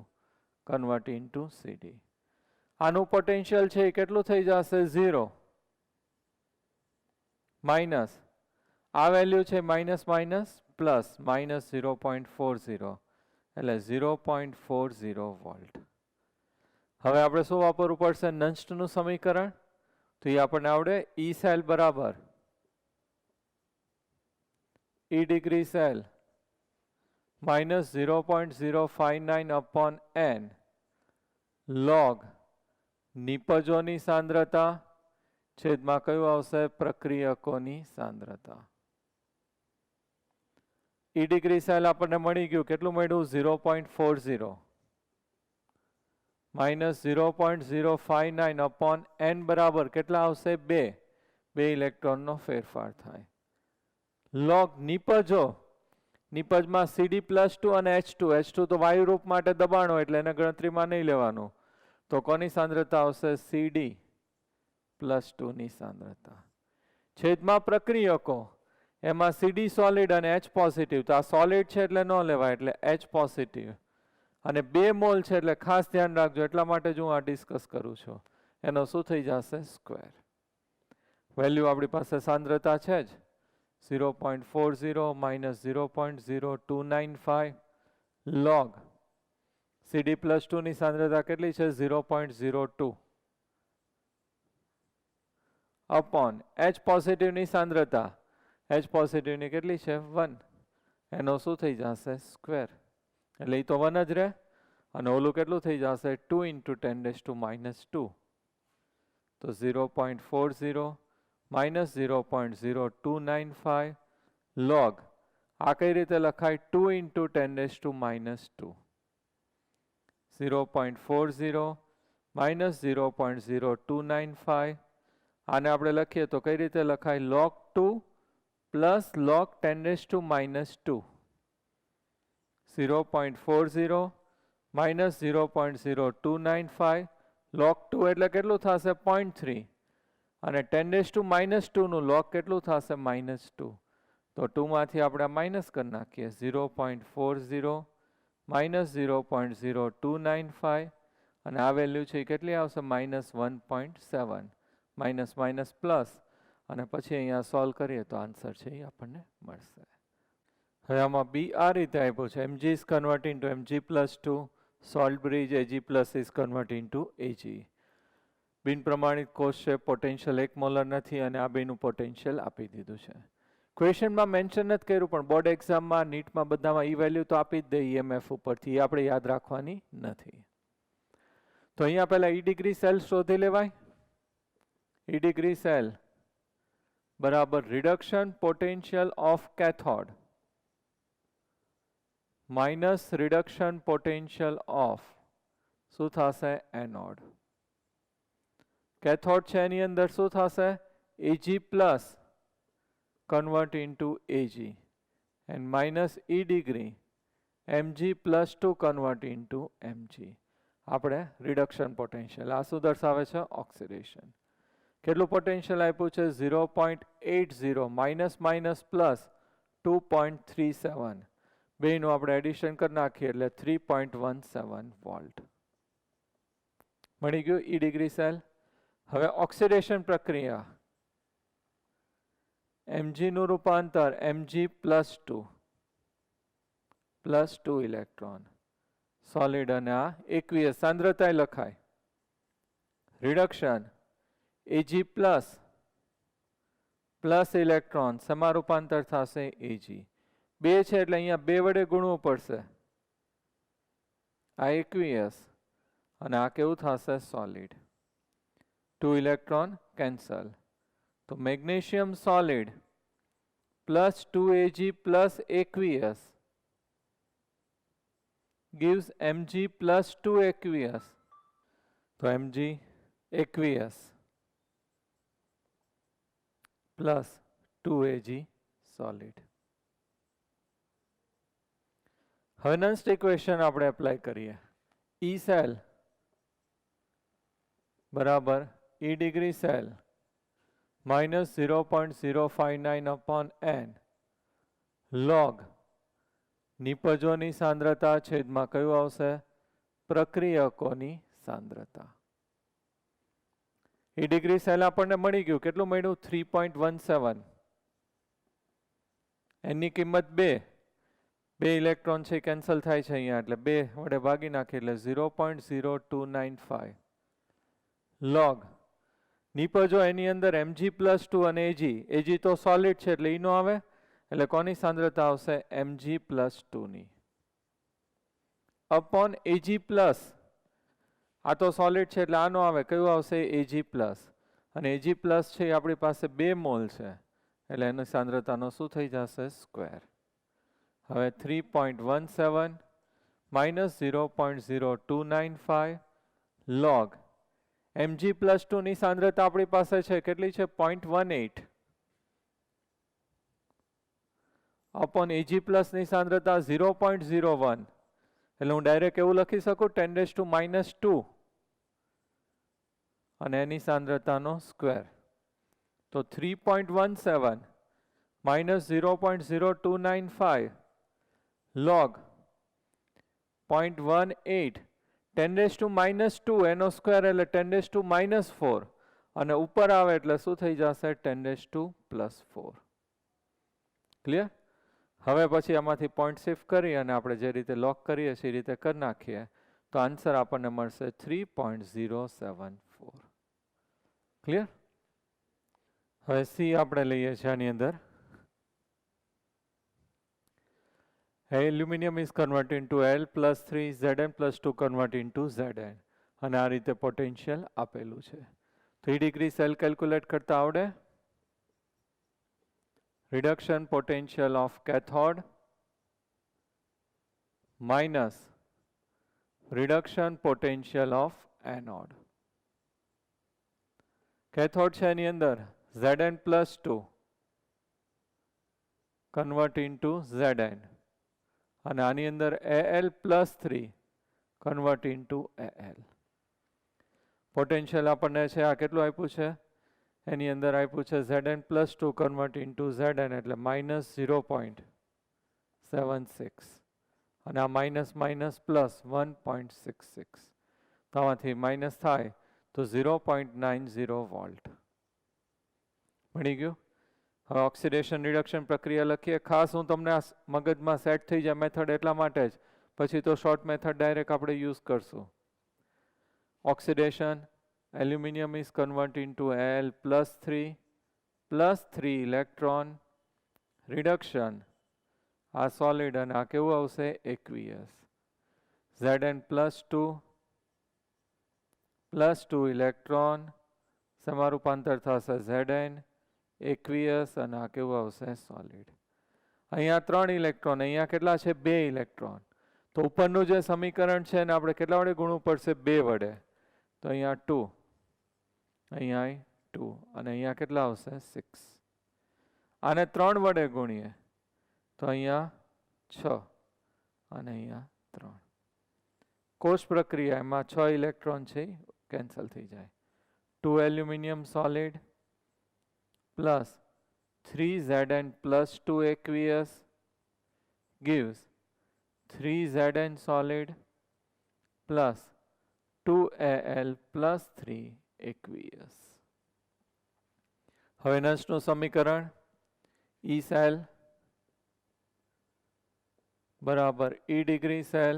convert into CD. આનું પોટેન્શિયલ છે એ કેટલું થઈ જશે? 0 માઇનસ આ વેલ્યુ છે માઇનસ માઇનસ પ્લસ -0.40 એટલે 0.40 વોલ્ટ. હવે આપણે શું વાપરવું પડશે? નંસ્ટનું સમીકરણ. તો એ આપણને આવડે. E સેલ બરાબર E degree cell -0.059 upon n log નિપજોની સાંદ્રતા છેદમાં કયું આવશે? પ્રક્રિયકોની સાંદ્રતા. E ડિગ્રી સેલ આપણને મળી ગયું. કેટલું મળ્યું? 0.40 -0.059 upon n બરાબર કેટલા આવશે? 2 ઇલેક્ટ્રોનનો ફેરફાર થાય. લોગ નિપજો, નિપજમાં CD+2 અને H2 તો વાયુરૂપ માટે દબાણ હોય એટલે એને ગણતરીમાં નહીં લેવાનું. તો કોની સાંદ્રતા આવશે? CD+2 ની સાંદ્રતા. છેદમાં પ્રક્રિયકો, એમાં સીડી સોલિડ અને H પોઝિટિવ, તો આ સોલિડ છે એટલે ન લેવાય, એટલે H પોઝિટિવ. અને 2 મોલ છે એટલે ખાસ ધ્યાન રાખજો, એટલા માટે જ હું આ ડિસ્કસ કરું છું. એનો શું થઈ જશે? સ્ક્વેર. વેલ્યુ આપણી પાસે સાંદ્રતા છે જ 0.40 માઇનસ 0.0295 log CD+2 ની સાંદ્રતા કેટલી છે? 0.02 અપોન H પોઝિટિવ ની સાંદ્રતા, H પોઝિટિવ ની કેટલી છે? 1. એનો શું થઈ જશે? સ્ક્વેર. એટલે એ તો 1 જ રહે. અને ઓલું કેટલું થઈ જશે? 2 into 10⁻². તો 0.40 માઇનસ 0.0295 log, આ કઈ રીતે લખાય? 2 into 10⁻². 0.40 માઇનસ 0.0295, આને આપણે લખીએ તો કઈ રીતે લખાય? log 2 plus log 10⁻². 0.40 minus 0.0295 log 2 એટલે કેટલું થશે? 0.3. અને 10⁻² નું log કેટલું થશે? -2. તો 2 માંથી આપણે માઇનસ કરી નાખીએ. 0.40 માઇનસ 0.0295 અને આ વેલ્યુ છે એ કેટલી આવશે? -1.7. માઇનસ માઇનસ પ્લસ, અને પછી અહીંયા સોલ્વ કરીએ તો આન્સર છે એ આપણને મળશે. હવે આમાં બી આ રીતે આપ્યું છે, Mg is converted into Mg+2, salt bridge Ag plus is converted into Ag. બિન પ્રમાણિત કોષ છે, પોટેન્શિયલ 1 મોલર નથી, અને આ બેનું પોટેન્શિયલ આપી દીધું છે. ક્વેશ્ચનમાં મેન્શન નથી કર્યું, પણ બોર્ડ એક્ઝામમાં, નીટમાં બધામાં ઈ વેલ્યુ તો આપી જ દે EMF ઉપરથી, એ આપણે યાદ રાખવાની નથી. તો અહીંયા પહેલા E ડિગ્રી સેલ શોધી લેવાય. E ડિગ્રી સેલ બરાબર reduction potential of cathode minus reduction potential of શું થશે? એનોડ. કેથોડ છે એની અંદર શું થશે? Ag plus convert into Ag, and minus E degree Mg+2 convert into Mg. આપણે રિડક્શન પોટેન્શિયલ, આ શું દર્શાવે છે? ઓક્સિડેશન. કેટલું પોટેન્શિયલ આપ્યું છે? 0.80 માઇનસ માઇનસ પ્લસ 2.37. બેનું આપણે એડિશન કરી નાખીએ એટલે 3.17 વોલ્ટ મળી ગયું E ડિગ્રી સેલ. હવે ઓક્સિડેશન પ્રક્રિયા, Mg નું રૂપાંતર Mg+2 +2 ઇલેક્ટ્રોન સોલિડ, અને આ એકવીસ સાંદ્રતા લખાય. રિડક્શન Ag પ્લસ ઇલેક્ટ્રોન, શેમાં રૂપાંતર થશે? Ag. 2 છે એટલે અહીંયા 2 વડે ગુણવું પડશે. આ એકવીસ અને આ કેવું થશે? સોલિડ. 2 electron cancel. તો magnesium solid plus 2Ag plus aqueous gives Mg+2 aqueous. તો Mg aqueous plus 2Ag solid. હવે next equation આપણે એપ્લાય કરીએ. E સેલ બરાબર E degree cell minus 0.059 upon n log નિપજોની સાંદ્રતા છેદમાં કયું આવશે? પ્રક્રિયકોની સાંદ્રતા. E ડિગ્રી સેલ આપણને મળી ગયું. કેટલું મળ્યું? 3.17. એની કિંમત 2. 2 ઇલેક્ટ્રોન છે કેન્સલ થાય છે અહીંયા, એટલે 2 વડે ભાગી નાખીએ એટલે 0.0295 log નિપજો એની અંદર Mg+2 અને Ag. Ag તો સોલિડ છે એટલે ઈ નો આવે, એટલે કોની સાંદ્રતા આવશે? Mg+2 ની અપોન Ag પ્લસ, આ તો સોલિડ છે એટલે આ નો આવે, કયું આવશે? Ag plus. અને Ag પ્લસ છે આપણી પાસે 2 મોલ છે એટલે એની સાંદ્રતાનો શું થઈ જશે? સ્ક્વેર. હવે 3.17 માઇનસ 0.0295 log Mg+2 ની સાંદ્રતા આપણી પાસે છે કેટલી છે? 0.18 અપોન Ag પ્લસ ની સાંદ્રતા 0.01, એટલે હું ડાયરેક્ટ એવું લખી શકું 10⁻², અને એની સાંદ્રતાનો સ્ક્વેર. તો 3.17 -0.0295 log 0.18 10⁻², એનો સ્ક્વેર એટલે 10⁻⁴, અને ઉપર આવે એટલે શું થઈ જશે 10⁻+4. ક્લિયર? હવે પછી આમાંથી પોઈન્ટ શિફ્ટ કરી અને આપણે જે રીતે લોક કરીએ છીએ એ રીતે કરી નાખીએ તો આન્સર આપણને મળશે 3.074. ક્લિયર? હવે સી આપણે લઈએ છીએ આની અંદર. Aluminium is convert into L+3 Zn+2 convert into Zn, અને આ રીતે પોટેન્શિયલ આપેલું છે. 3 ડિગ્રી સેલ કેલ્ક્યુલેટ કરતા આવડે? Reduction potential of cathode minus reduction potential of anode. Cathode છે એની અંદર Zn+2 convert into Zn, અને આની અંદર Al+3 convert into Al. Potential આપણને છે આ કેટલું આપ્યું છે? એની અંદર આપ્યું છે Zn+2 કન્વર્ટ ઇન્ટુ Zn એટલે -0.76, અને આ માઇનસ માઇનસ પ્લસ 1.66, તો આમાંથી માઇનસ થાય તો 0.90 વોલ્ટ મળી ગયું. હવે ઓક્સિડેશન રિડક્શન પ્રક્રિયા લખીએ. ખાસ હું તમને આ મગજમાં સેટ થઈ જાય મેથડ એટલા માટે જ, પછી તો શોર્ટ મેથડ ડાયરેક્ટ આપણે યુઝ કરશું. Oxidation, aluminium is converted into Al+3 electron, reduction, આ solid અને આ કેવું આવશે aqueous. Zn+2 electron, શેમાં રૂપાંતર થશે Zn, aqueous, અને આ કેવું આવશે solid. અહીંયા 3 ઇલેક્ટ્રોન, અહીંયા કેટલા છે 2 ઇલેક્ટ્રોન. તો ઉપરનું જે સમીકરણ છે ને આપણે કેટલા વડે ગુણવું પડશે? 2 વડે. તો અહીંયા 2, અહીંયા 2, અને અહીંયા કેટલા આવશે 6. આને 3 વડે ગુણીએ તો અહીંયા 6 અને અહીંયા 3. કોષ પ્રક્રિયા એમાં 6 ઇલેક્ટ્રોન છે કેન્સલ થઈ જાય. 2 aluminium solid plus 3 Zn+2 aqueous gives 3 Zn solid plus 2 Al+3 aqueous. હવે નસનું સમીકરણ E સેલ બરાબર E degree cell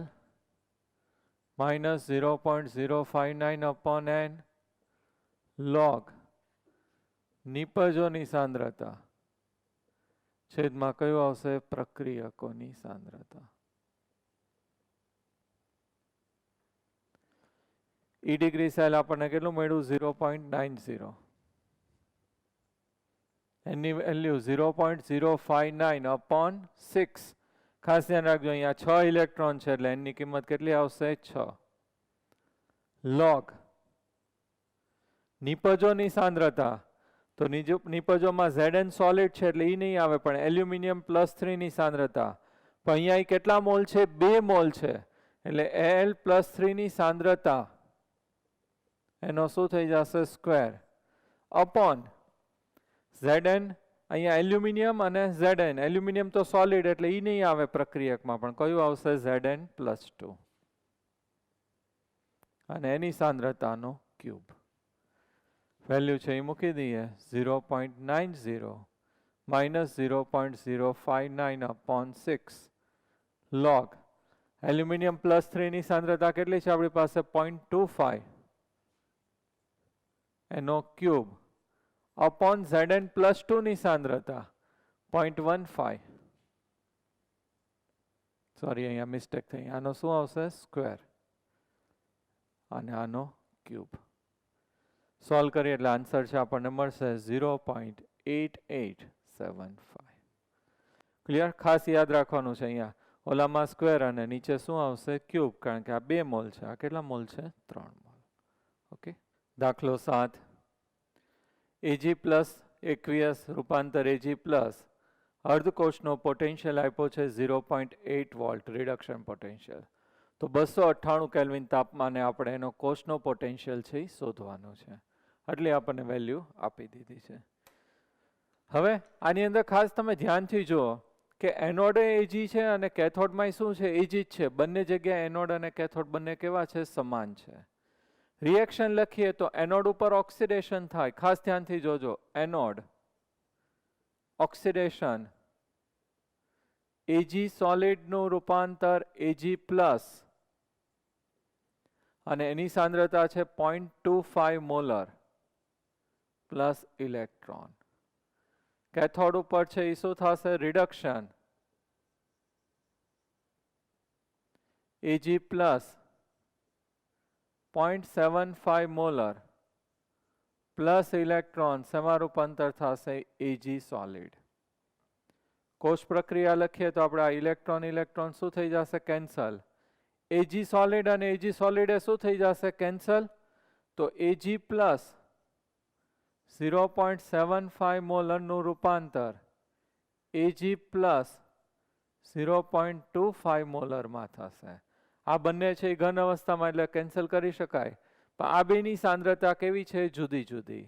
-0.059/n log નિપજોની સાંદ્રતા છેદમાં કયું આવશે? પ્રક્રિયકોની સાંદ્રતા. E ડિગ્રી સેલ આપણને કેટલું મળ્યું? 0.90. એની વેલ્યુ 0.059/6. ખાસ ધ્યાન રાખજો અહીંયા 6 ઇલેક્ટ્રોન છે એટલે એની કિંમત કેટલી આવશે? 6. લોગ નિપજોની સાંદ્રતા, તો નિપજોમાં Zn સોલિડ છે એટલે એ નહીં આવે, પણ એલ્યુમિનિયમ+3 ની સાંદ્રતા. પણ અહીંયા કેટલા મોલ છે? 2 મોલ છે, એટલે Al+3 ની સાંદ્રતા એનો શું થઈ જશે? Square upon Zn. અહીંયા એલ્યુમિનિયમ અને Zn, એલ્યુમિનિયમ તો સોલિડ એટલે એ નહીં આવે પ્રક્રિયકમાં, પણ કયું આવશે? Zn+2, અને એની સાંદ્રતાનો ક્યુબ. વેલ્યુ છે એ મૂકી દઈએ 0.90 -0.059/6 log એલ્યુમિનિયમ+3 ની સાંદ્રતા કેટલી છે આપણી પાસે? 0.25, એનો ક્યુબ અપોન Zn+2 ની સાંદ્રતા 0.15. સોરી અહીંયા મિસ્ટેક થઈ. આનો શું આવશે? સ્ક્વેર, અને આનો ક્યુબ. સોલ્વ કરીએ એટલે આન્સર છે આપણને મળશે 0.8875. ક્લિયર? ખાસ યાદ રાખવાનું છે અહીંયા ઓલામાં સ્ક્વેર અને નીચે શું આવશે? ક્યુબ, કારણ કે આ 2 મોલ છે. આ કેટલા મોલ છે? 3 મોલ. ઓકે. દાખલો 7. Ag+ aqueous રૂપાંતર Ag+ અર્ધકોષનો પોટેન્શિયલ આપ્યો છે 0.8 વોલ્ટ રિડક્શન પોટેન્શિયલ. તો 298 કેલ્વિન તાપમાને આપણે એનો કોષનો પોટેન્શિયલ છે એ શોધવાનો છે. એટલે આપણને વેલ્યુ આપી દીધી છે. હવે આની અંદર ખાસ તમે ધ્યાનથી જુઓ કે એનોડ એજી છે અને કેથોડમાં શું છે, એજી જ છે. બંને જગ્યાએ એનોડ અને કેથોડ બંને કેવા છે, સમાન છે. રિએક્શન લખીએ તો એનોડ ઉપર ઓક્સિડેશન થાય. ખાસ ધ્યાનથી જોજો, એનોડ ઓક્સિડેશન, એજી સોલિડનું રૂપાંતર એજી પ્લસ અને એની સાંદ્રતા છે 0.25 મોલર પ્લસ ઇલેક્ટ્રોન. કેથોડ ઉપર છે એ શું થશે, રિડક્શન, એજી પ્લસ 0.75 મોલર પ્લસ ઇલેક્ટ્રોન, શેમાં રૂપાંતર થશે, એજી સોલિડ. કોષ પ્રક્રિયા લખીએ તો આપણે આ ઇલેક્ટ્રોન ઇલેક્ટ્રોન શું થઈ જશે, કેન્સલ. એજી સોલિડ અને એજી સોલિડ એ શું થઈ જશે, કેન્સલ. તો એજી પ્લસ 0.75 મોલરનું રૂપાંતર એજી પ્લસ 0.25 મોલરમાં થશે. આ બંને છે એ ઘન અવસ્થામાં એટલે કેન્સલ કરી શકાય, પણ આ બેની સાંદ્રતા કેવી છે, જુદી જુદી.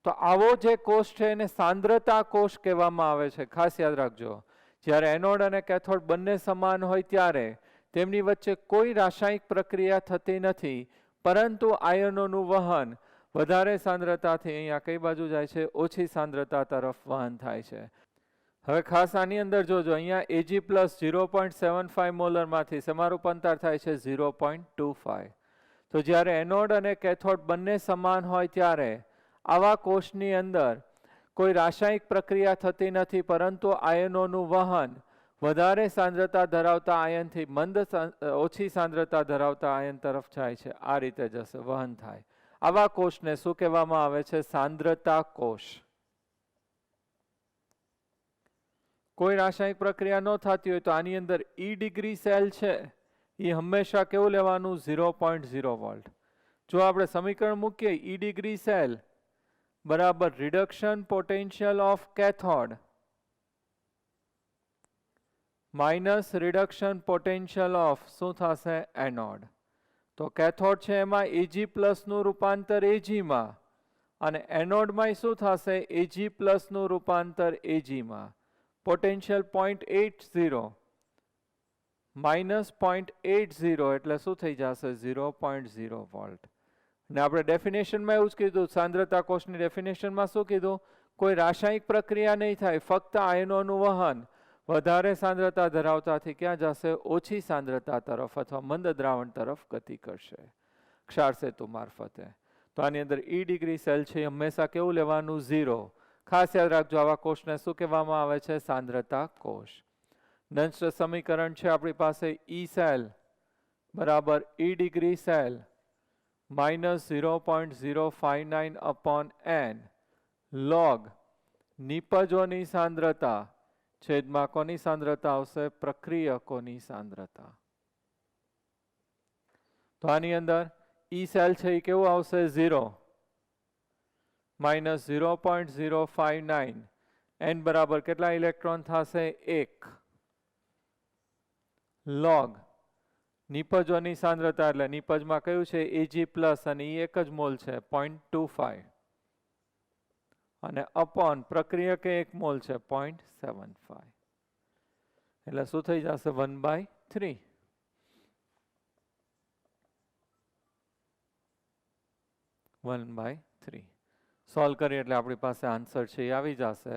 તો આવો જે કોષ છે એને સાંદ્રતા કોષ કહેવામાં આવે છે. ખાસ યાદ રાખજો, જ્યારે એનોડ અને કેથોડ બંને સમાન હોય ત્યારે તેમની વચ્ચે કોઈ રાસાયણિક પ્રક્રિયા થતી નથી, પરંતુ આયનોનું વહન વધારે સાંદ્રતાથી અહીંયા કઈ બાજુ જાય છે, ઓછી સાંદ્રતા તરફ વહન થાય છે. હવે ખાસ આની અંદર જોજો, અહીંયા એજી પ્લસ 0.75 મોલરમાંથી શેમાં રૂપાંતર થાય છે, 0.25. તો જ્યારે એનોડ અને કેથોડ બંને સમાન હોય ત્યારે આવા કોષની અંદર કોઈ રાસાયણિક પ્રક્રિયા થતી નથી, પરંતુ આયનોનું વહન વધારે સાંદ્રતા ધરાવતા આયનથી ઓછી સાંદ્રતા ધરાવતા આયન તરફ જાય છે. આ રીતે જશે, વહન થાય. આવા કોષને શું કહેવામાં આવે છે, સાંદ્રતા કોષ. કોઈ રાસાયણિક પ્રક્રિયા ન થતી હોય તો આની અંદર E ડિગ્રી સેલ છે એ હંમેશા કેવું લેવાનું, 0.0 વોલ્ટ. જો આપણે સમીકરણ મૂકીએ, E ડિગ્રી સેલ બરાબર reduction potential of cathode minus reduction potential of શું થશે, એનોડ. તો કેથોડ છે એમાં એજી પ્લસનું રૂપાંતર એજીમાં અને એનોડમાં શું થશે, એજી પ્લસનું રૂપાંતર એજીમાં. પોટેન્શિયલ 0.80 માઇનસ 0.80 એટલે શું થઈ જશે, 0.0 વોલ્ટ. ને આપણે ડેફિનેશનમાં એવું જ કીધું, સાંદ્રતા કોષની ડેફિનેશનમાં શું કીધું, કોઈ રાસાયણિક પ્રક્રિયા નહીં થાય, ફક્ત આયનોનું વહન વધારે સાંદ્રતા ધરાવતાથી ક્યાં જશે, ઓછી સાંદ્રતા તરફ અથવા મંદ દ્રાવણ તરફ ગતિ કરશે ક્ષાર સેતુ મારફતે. તો આની અંદર E ડિગ્રી સેલ છે હંમેશા કેવું લેવાનું, 0. ખાસ યાદ રાખજો, આવા કોષને શું કહેવામાં આવે છે, સાંદ્રતા કોષ. નંસ્ટ સમીકરણ છે આપણી પાસે, E સેલ બરાબર E degree cell minus 0.059 upon n log નિપજોની સાંદ્રતા છેદમાં કોની સાંદ્રતા આવશે, પ્રક્રિયકોની સાંદ્રતા. તો આની અંદર E સેલ છે એ કેવું આવશે, 0 માઇનસ 0.059 n બરાબર કેટલા ઇલેક્ટ્રોન થશે, 1 લોગ નિપજોની સાંદ્રતા એટલે નિપજમાં કયું છે, એજી પ્લસ અને એ એક જ મોલ છે 0.25 અને અપોન પ્રક્રિયકે 1 મોલ છે 0.75 એટલે શું થઈ જશે, 1/3. 1/3 સોલ્વ કરીએ એટલે આપણી પાસે આન્સર છે એ આવી જશે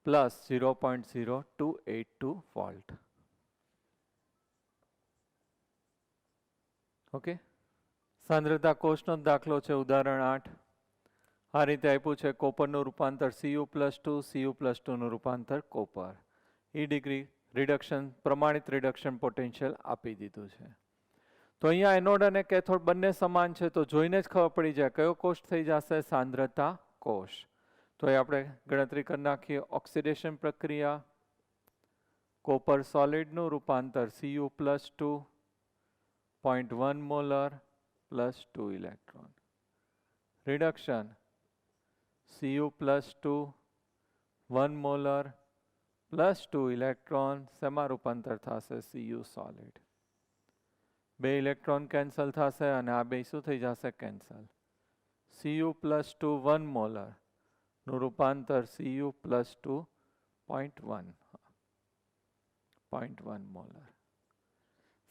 પ્લસ 0.0282 વોલ્ટ. ઓકે, સાંદ્રતા કોષનો દાખલો છે ઉદાહરણ 8. આ રીતે આપ્યું છે, કોપરનું રૂપાંતર Cu+2, Cu+2 નું રૂપાંતર કોપર. E ડિગ્રી રિડક્શન પ્રમાણિત રિડક્શન પોટેન્શિયલ આપી દીધું છે. તો અહીંયા એનોડ અને કેથોડ બંને સમાન છે, તો જોઈને જ ખબર પડી જાય કયો કોષ થઈ જશે, સાંદ્રતા કોષ. તો એ આપણે ગણતરી કરી નાખીએ. ઓક્સિડેશન પ્રક્રિયા, કોપર સોલિડનું રૂપાંતર Cu+2 0.1 molar plus 2 electron. Reduction Cu+2 1 molar plus 2 electron શેમાં રૂપાંતર થશે, Cu સોલિડ. 2 ઇલેક્ટ્રોન કેન્સલ થશે અને આ બે શું થઈ જશે, કેન્સલ. Cu+2 1 મોલર નું રૂપાંતર Cu પ્લસ 2.1 મોલર.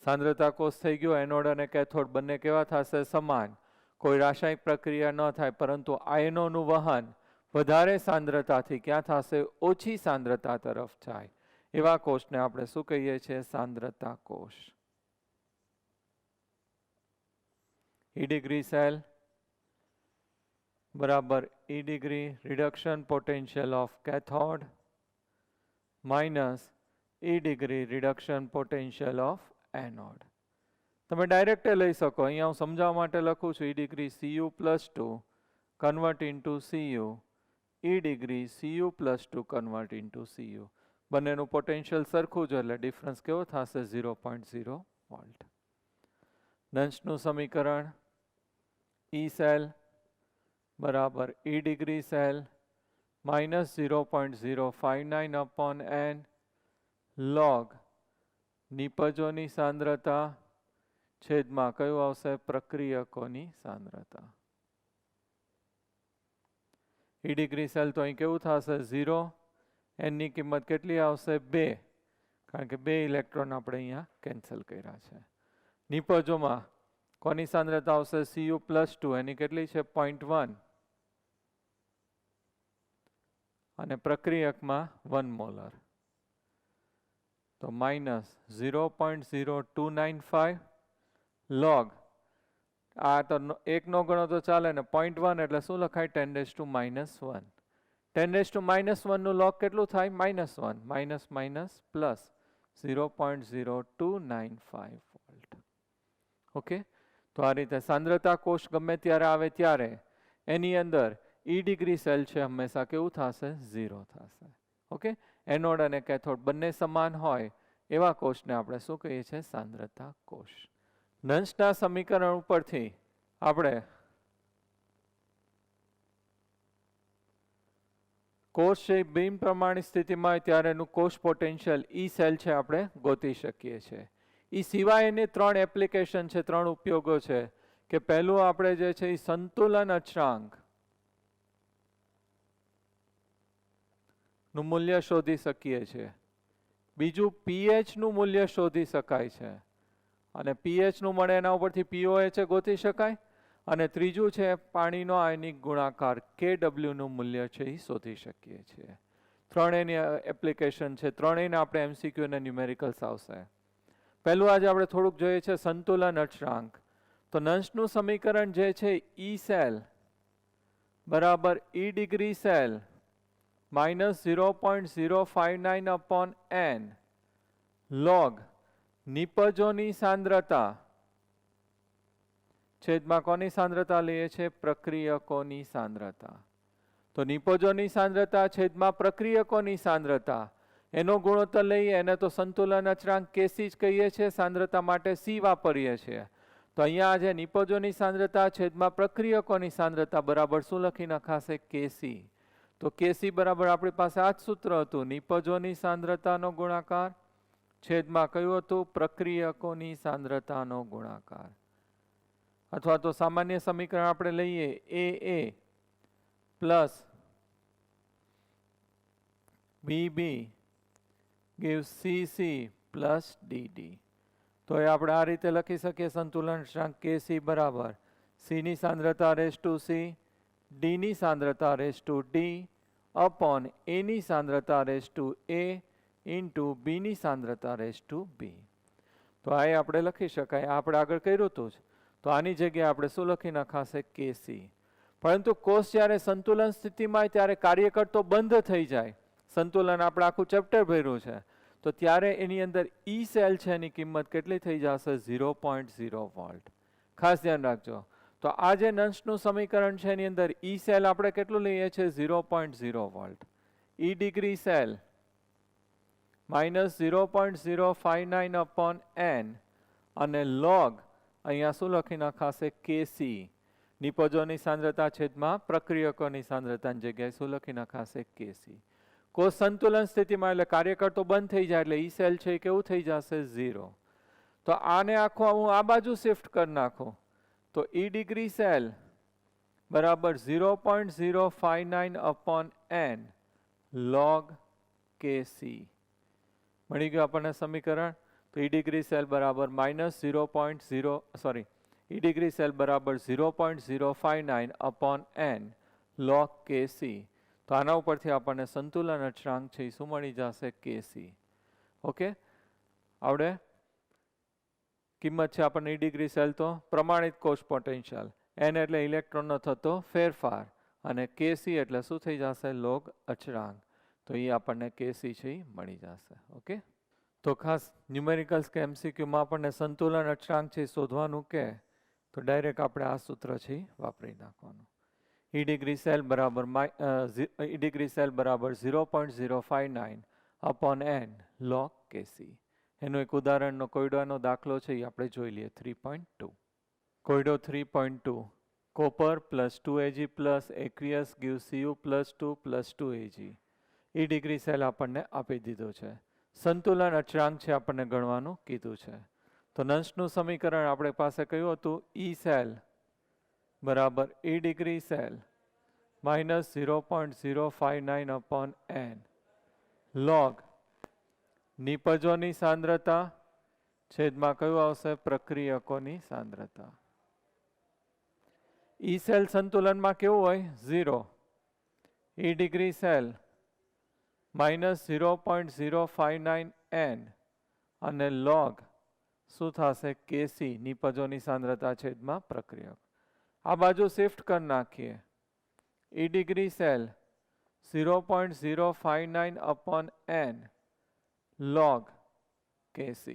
સાંદ્રતા કોષ થઈ ગયો. એનોડ અને કેથોડ બંને કેવા થશે? સમાન. કોઈ રાસાયણિક પ્રક્રિયા ન થાય, પરંતુ આયનોનું વહન વધારે સાંદ્રતાથી ક્યાં થશે? ઓછી સાંદ્રતા તરફ જાય. એવા કોષને આપણે શું કહીએ છીએ? સાંદ્રતા કોષ. E degree cell બરાબર E degree reduction potential of cathode minus E degree reduction potential of anode. તમે ડાયરેક્ટ લઈ શકો. અહીંયા હું સમજાવવા માટે લખું છું E degree Cu plus 2 convert into Cu, E degree Cu plus 2 convert into Cu. બંનેનું પોટેન્શિયલ સરખું જ, એટલે ડિફરન્સ કેવો થશે? 0.0 વોલ્ટ. નંશનું સમીકરણ E સેલ બરાબર E degree cell minus 0.059 upon n log નિપજોની સાંદ્રતા છેદમાં કયું આવશે? પ્રક્રિયકોની સાંદ્રતા. E degree સેલ તો અહીં કેવું થશે? 0. n ની કિંમત કેટલી આવશે? 2, કારણ કે 2 ઇલેક્ટ્રોન આપણે અહીંયા કેન્સલ કર્યા છે. નિપજોમાં કોની સાંદ્રતા આવશે? Cu પ્લસ 2, એની કેટલી છે? 0.1. અને પ્રક્રિયકમાં 1 મોલર. તો માઇનસ 0.0295 લોગ, આ તો એકનો ગણો તો ચાલે ને, 0.1 એટલે શું લખાય? 10⁻⁻1. 10⁻⁻1 નું લોગ કેટલું થાય? -1. Minus minus plus 0.0295 volt. Okay, તો આ રીતે સાંદ્રતા કોષ ગમે ત્યારે આવે ત્યારે એની અંદર E degree સેલ છે હંમેશા કેવું થશે? 0 થશે. ઓકે, એનોડ અને કેથોડ બંને સમાન હોય એવા કોષને આપણે શું કહીએ છીએ? સાંદ્રતા કોષ. નંશના સમીકરણ ઉપરથી આપણે કોષ છે બિન પ્રમાણિત સ્થિતિમાં હોય ત્યારે એનું કોષ પોટેન્શિયલ E સેલ છે આપણે ગોતી શકીએ છીએ. એ સિવાય એની 3 એપ્લિકેશન છે, 3 ઉપયોગો છે. કે પહેલું આપણે જે છે એ સંતુલન અચળાંક નું મૂલ્ય શોધી શકીએ છીએ. બીજું pH નું મૂલ્ય શોધી શકાય છે, અને pH નું મળે એના ઉપરથી pOH ગોતી શકાય. અને ત્રીજું છે પાણીનો આયનિક ગુણાકાર Kw નું મૂલ્ય છે એ શોધી શકીએ છીએ. ત્રણેયની એપ્લિકેશન છે. ત્રણેયને આપણે MCQ અને ન્યુમેરિકલ્સ આવશે. પહેલું આજે આપણે થોડુંક જોઈએ છે સંતુલન અચળાંક. તો નંશનું સમીકરણ જે છે E સેલ બરાબર E degree cell minus 0.059 upon n log નિપજોની સાંદ્રતા છેદમાં કોની સાંદ્રતા લઈએ છે? પ્રક્રિયકોની સાંદ્રતા. તો નિપજોની સાંદ્રતા છેદમાં પ્રક્રિયકોની સાંદ્રતા એનો ગુણોત્તર લઈએ, એને તો સંતુલન અચળાંક Kc જ કહીએ છીએ. સાંદ્રતા માટે C વાપરીએ છીએ. તો અહીંયા આજે નિપજોની સાંદ્રતા છેદમાં પ્રક્રિયકોની સાંદ્રતા બરાબર શું લખી નખાશે? Kc. તો Kc બરાબર આપણી પાસે આ જ સૂત્ર હતું, નિપજોની સાંદ્રતાનો ગુણાકાર છેદમાં કયું હતું? પ્રક્રિયકોની સાંદ્રતાનો ગુણાકાર. અથવા તો સામાન્ય સમીકરણ આપણે લઈએ AA plus BB gives CC plus DD. તો એ આપણે આ રીતે લખી શકીએ સંતુલન અચળાંક Kc બરાબર C ની સાંદ્રતા રેઝ ટુ C, D ની સાંદ્રતા raise to D upon A ની સાંદ્રતા raise to A into B ની સાંદ્રતા રેઝ ટુ B. તો આ આપણે લખી શકાય. આપણે આગળ કર્યું હતું જ. તો આની જગ્યાએ આપણે શું લખી નખાશે? Kc. પરંતુ કોષ જ્યારે સંતુલન સ્થિતિમાં ત્યારે કાર્યકર તો બંધ થઈ જાય. સંતુલન આપણે આખું ચેપ્ટર ભર્યું છે. તો ત્યારે એની અંદર E સેલ છે એની કિંમત કેટલી થઈ જશે? 0.0 વોલ્ટ. ખાસ ધ્યાન રાખજો. તો આ જે નંશનું સમીકરણ છે એની અંદર E સેલ આપણે કેટલું લઈએ છીએ? 0.0 volt. E degree cell minus 0.059 upon n અને log અહીંયા શું લખી નખાશે? Kc. નિપજોની સાંદ્રતા છેદમાં પ્રક્રિયકોની સાંદ્રતાની જગ્યાએ શું લખી નખાશે? Kc. કોષ સંતુલન સ્થિતિમાં એટલે કાર્યકર તો બંધ થઈ જાય એટલે E સેલ છે કેવું થઈ જશે? 0. તો આને આખો હું આ બાજુ શિફ્ટ કરી નાખું તો E degree સેલ બરાબર 0.059 અપોન n log kc મળી ગયું આપણને સમીકરણ. તો ઈ ડિગ્રી સેલ બરાબર ઈ ડિગ્રી સેલ બરાબર 0.059 અપોન n log kc. તો આના ઉપરથી આપણને સંતુલન અચળાંક છે શું મળી જશે? kc. ઓકે, આવડે? કિંમત છે આપણને ઈ ડિગ્રી સેલ તો પ્રમાણિત કોષ પોટેન્શિયલ, n એટલે ઇલેક્ટ્રોનનો થતો ફેરફાર અને kc એટલે શું થઈ જશે? લોગ અચળાંક. તો એ આપણને kc છે એ મળી જશે. ઓકે, તો ખાસ ન્યુમેરિકલ્સ કે એમસીક્યુમાં આપણને સંતુલન અચળાંક છે શોધવાનું કે તો ડાયરેક્ટ આપણે આ સૂત્ર છે વાપરી નાખવાનું. ઈ ડિગ્રી સેલ બરાબર 0.059 અપોન n log kc. એનો એક ઉદાહરણનો કોયડાનો દાખલો છે એ આપણે જોઈ લઈએ. 3.2 કોયડો 3.2 copper plus 2Ag plus aqueous gives Cu plus 2 plus 2Ag. ઈ ડિગ્રી સેલ આપણને આપી દીધો છે. સંતુલન અચળાંક છે આપણને ગણવાનું કીધું છે. તો નંશનું સમીકરણ આપણી પાસે કયું હતું? ઈ સેલ બરાબર E degree cell minus 0.059 upon n log નિપજોની સાંદ્રતા છેદમાં કયું આવશે? પ્રક્રિયકોની સાંદ્રતા. ઈ સેલ સંતુલનમાં કેવું હોય? 0. ઈ ડિગ્રી સેલ માઇનસ 0.059 n અને log શું થશે? kc નિપજોની સાંદ્રતા છેદમાં પ્રક્રિયક. આ બાજુ શિફ્ટ કરી નાખીએ. E degree cell 0.059 upon n log kc.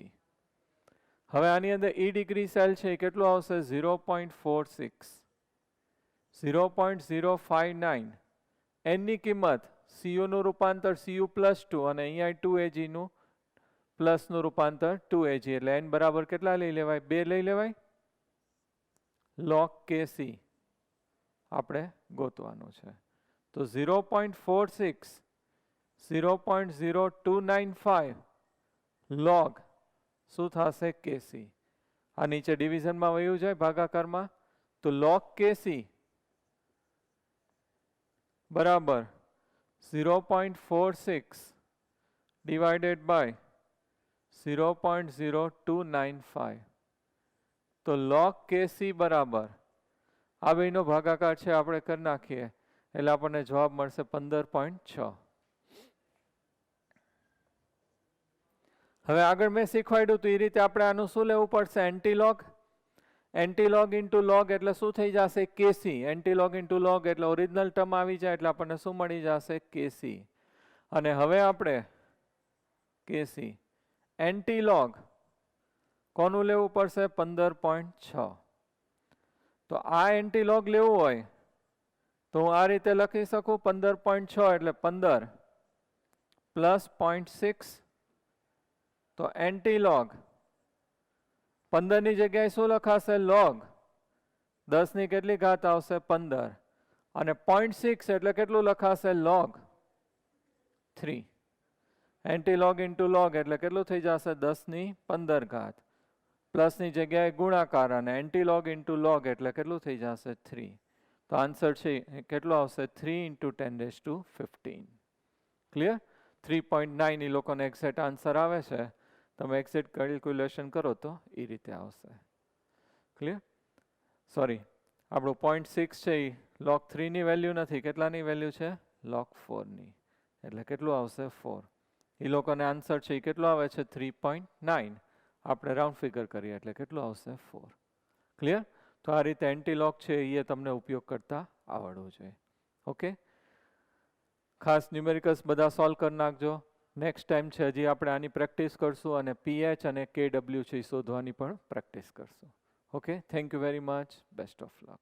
હવે આની અંદર ઈ ડિગ્રી સેલ છે કેટલું આવશે? 0.46. 0.059 n ની કિંમત cu નું રૂપાંતર cu પ્લસ 2 અને અહીંયા 2Ag નું પ્લસ નું રૂપાંતર 2Ag એટલે n બરાબર કેટલા લઈ લેવાય? 2 લઈ લેવાય. log kc આપણે ગોતવાનું છે. તો 0.46 0.0295 log શું થશે? kc. આ નીચે ડિવિઝનમાં વયું જાય ભાગાકારમાં. તો log kc બરાબર 0.46 divided by 0.0295. તો log kc બરાબર આ બેનો ભાગાકાર છે આપણે કરી નાખીએ એટલે આપણને જવાબ મળશે 15.6. હવે આગળ મેં શીખવાડ્યું તો એ રીતે આપણે આનું શું લેવું પડશે? એન્ટીલોગ. એન્ટીલોગ ઇન્ટુ લોગ એટલે શું થઈ જશે? kc. એન્ટીલોગ ઇન્ટુ લોગ એટલે ઓરિજિનલ ટર્મ આવી જાય એટલે આપણને શું મળી જશે? kc. અને હવે આપણે kc એન્ટીલોગ કોનું લેવું પડશે? 15.6. તો આ એન્ટીલોગ લેવું હોય તો હું આ રીતે લખી શકું 15.6 એટલે 15 પ્લસ 0.6. તો એન્ટીલોગ 15 ની જગ્યાએ શું લખાશે? લોગ 10 ની કેટલી ઘાત આવશે? 15 અને 0.6 એટલે કેટલું લખાશે? લોગ 3. એન્ટીલોગ ઇન્ટુ લોગ એટલે કેટલું થઈ જશે? 10 ની 15 ઘાત પ્લસ ની જગ્યાએ ગુણાકાર અને એન્ટીલોગ ઇન્ટુ લોગ એટલે કેટલું થઈ જશે? 3. તો આન્સર છે કેટલો આવશે? 3 into 10⁻15. ક્લિયર? 3.9 એ લોકોને એક્ઝેક્ટ આન્સર આવે છે. તમે એક્ઝેક્ટ કેલ્ક્યુલેશન કરો તો એ રીતે આવશે. ક્લિયર? સોરી, આપણું 0.6 છે એ log 3 ની વેલ્યુ નથી. કેટલાની વેલ્યુ છે? log 4 ની. એટલે કેટલું આવશે? 4. એ લોકોને આન્સર છે એ કેટલો આવે છે? 3.9. આપણે રાઉન્ડ ફિગર કરીએ એટલે કેટલું આવશે? 4. ક્લિયર? તો આ રીતે એન્ટીલોગ છે એ તમને ઉપયોગ કરતા આવડવું જોઈએ. ઓકે, ખાસ ન્યુમેરિકલ્સ બધા સોલ્વ કરી નાખજો. નેક્સ્ટ ટાઈમ છે હજી આપણે આની પ્રેક્ટિસ કરશું અને પીએચ અને કેડબલ્યુ છે એ શોધવાની પણ પ્રેક્ટિસ કરશું. Okay, thank you very much. Best of luck.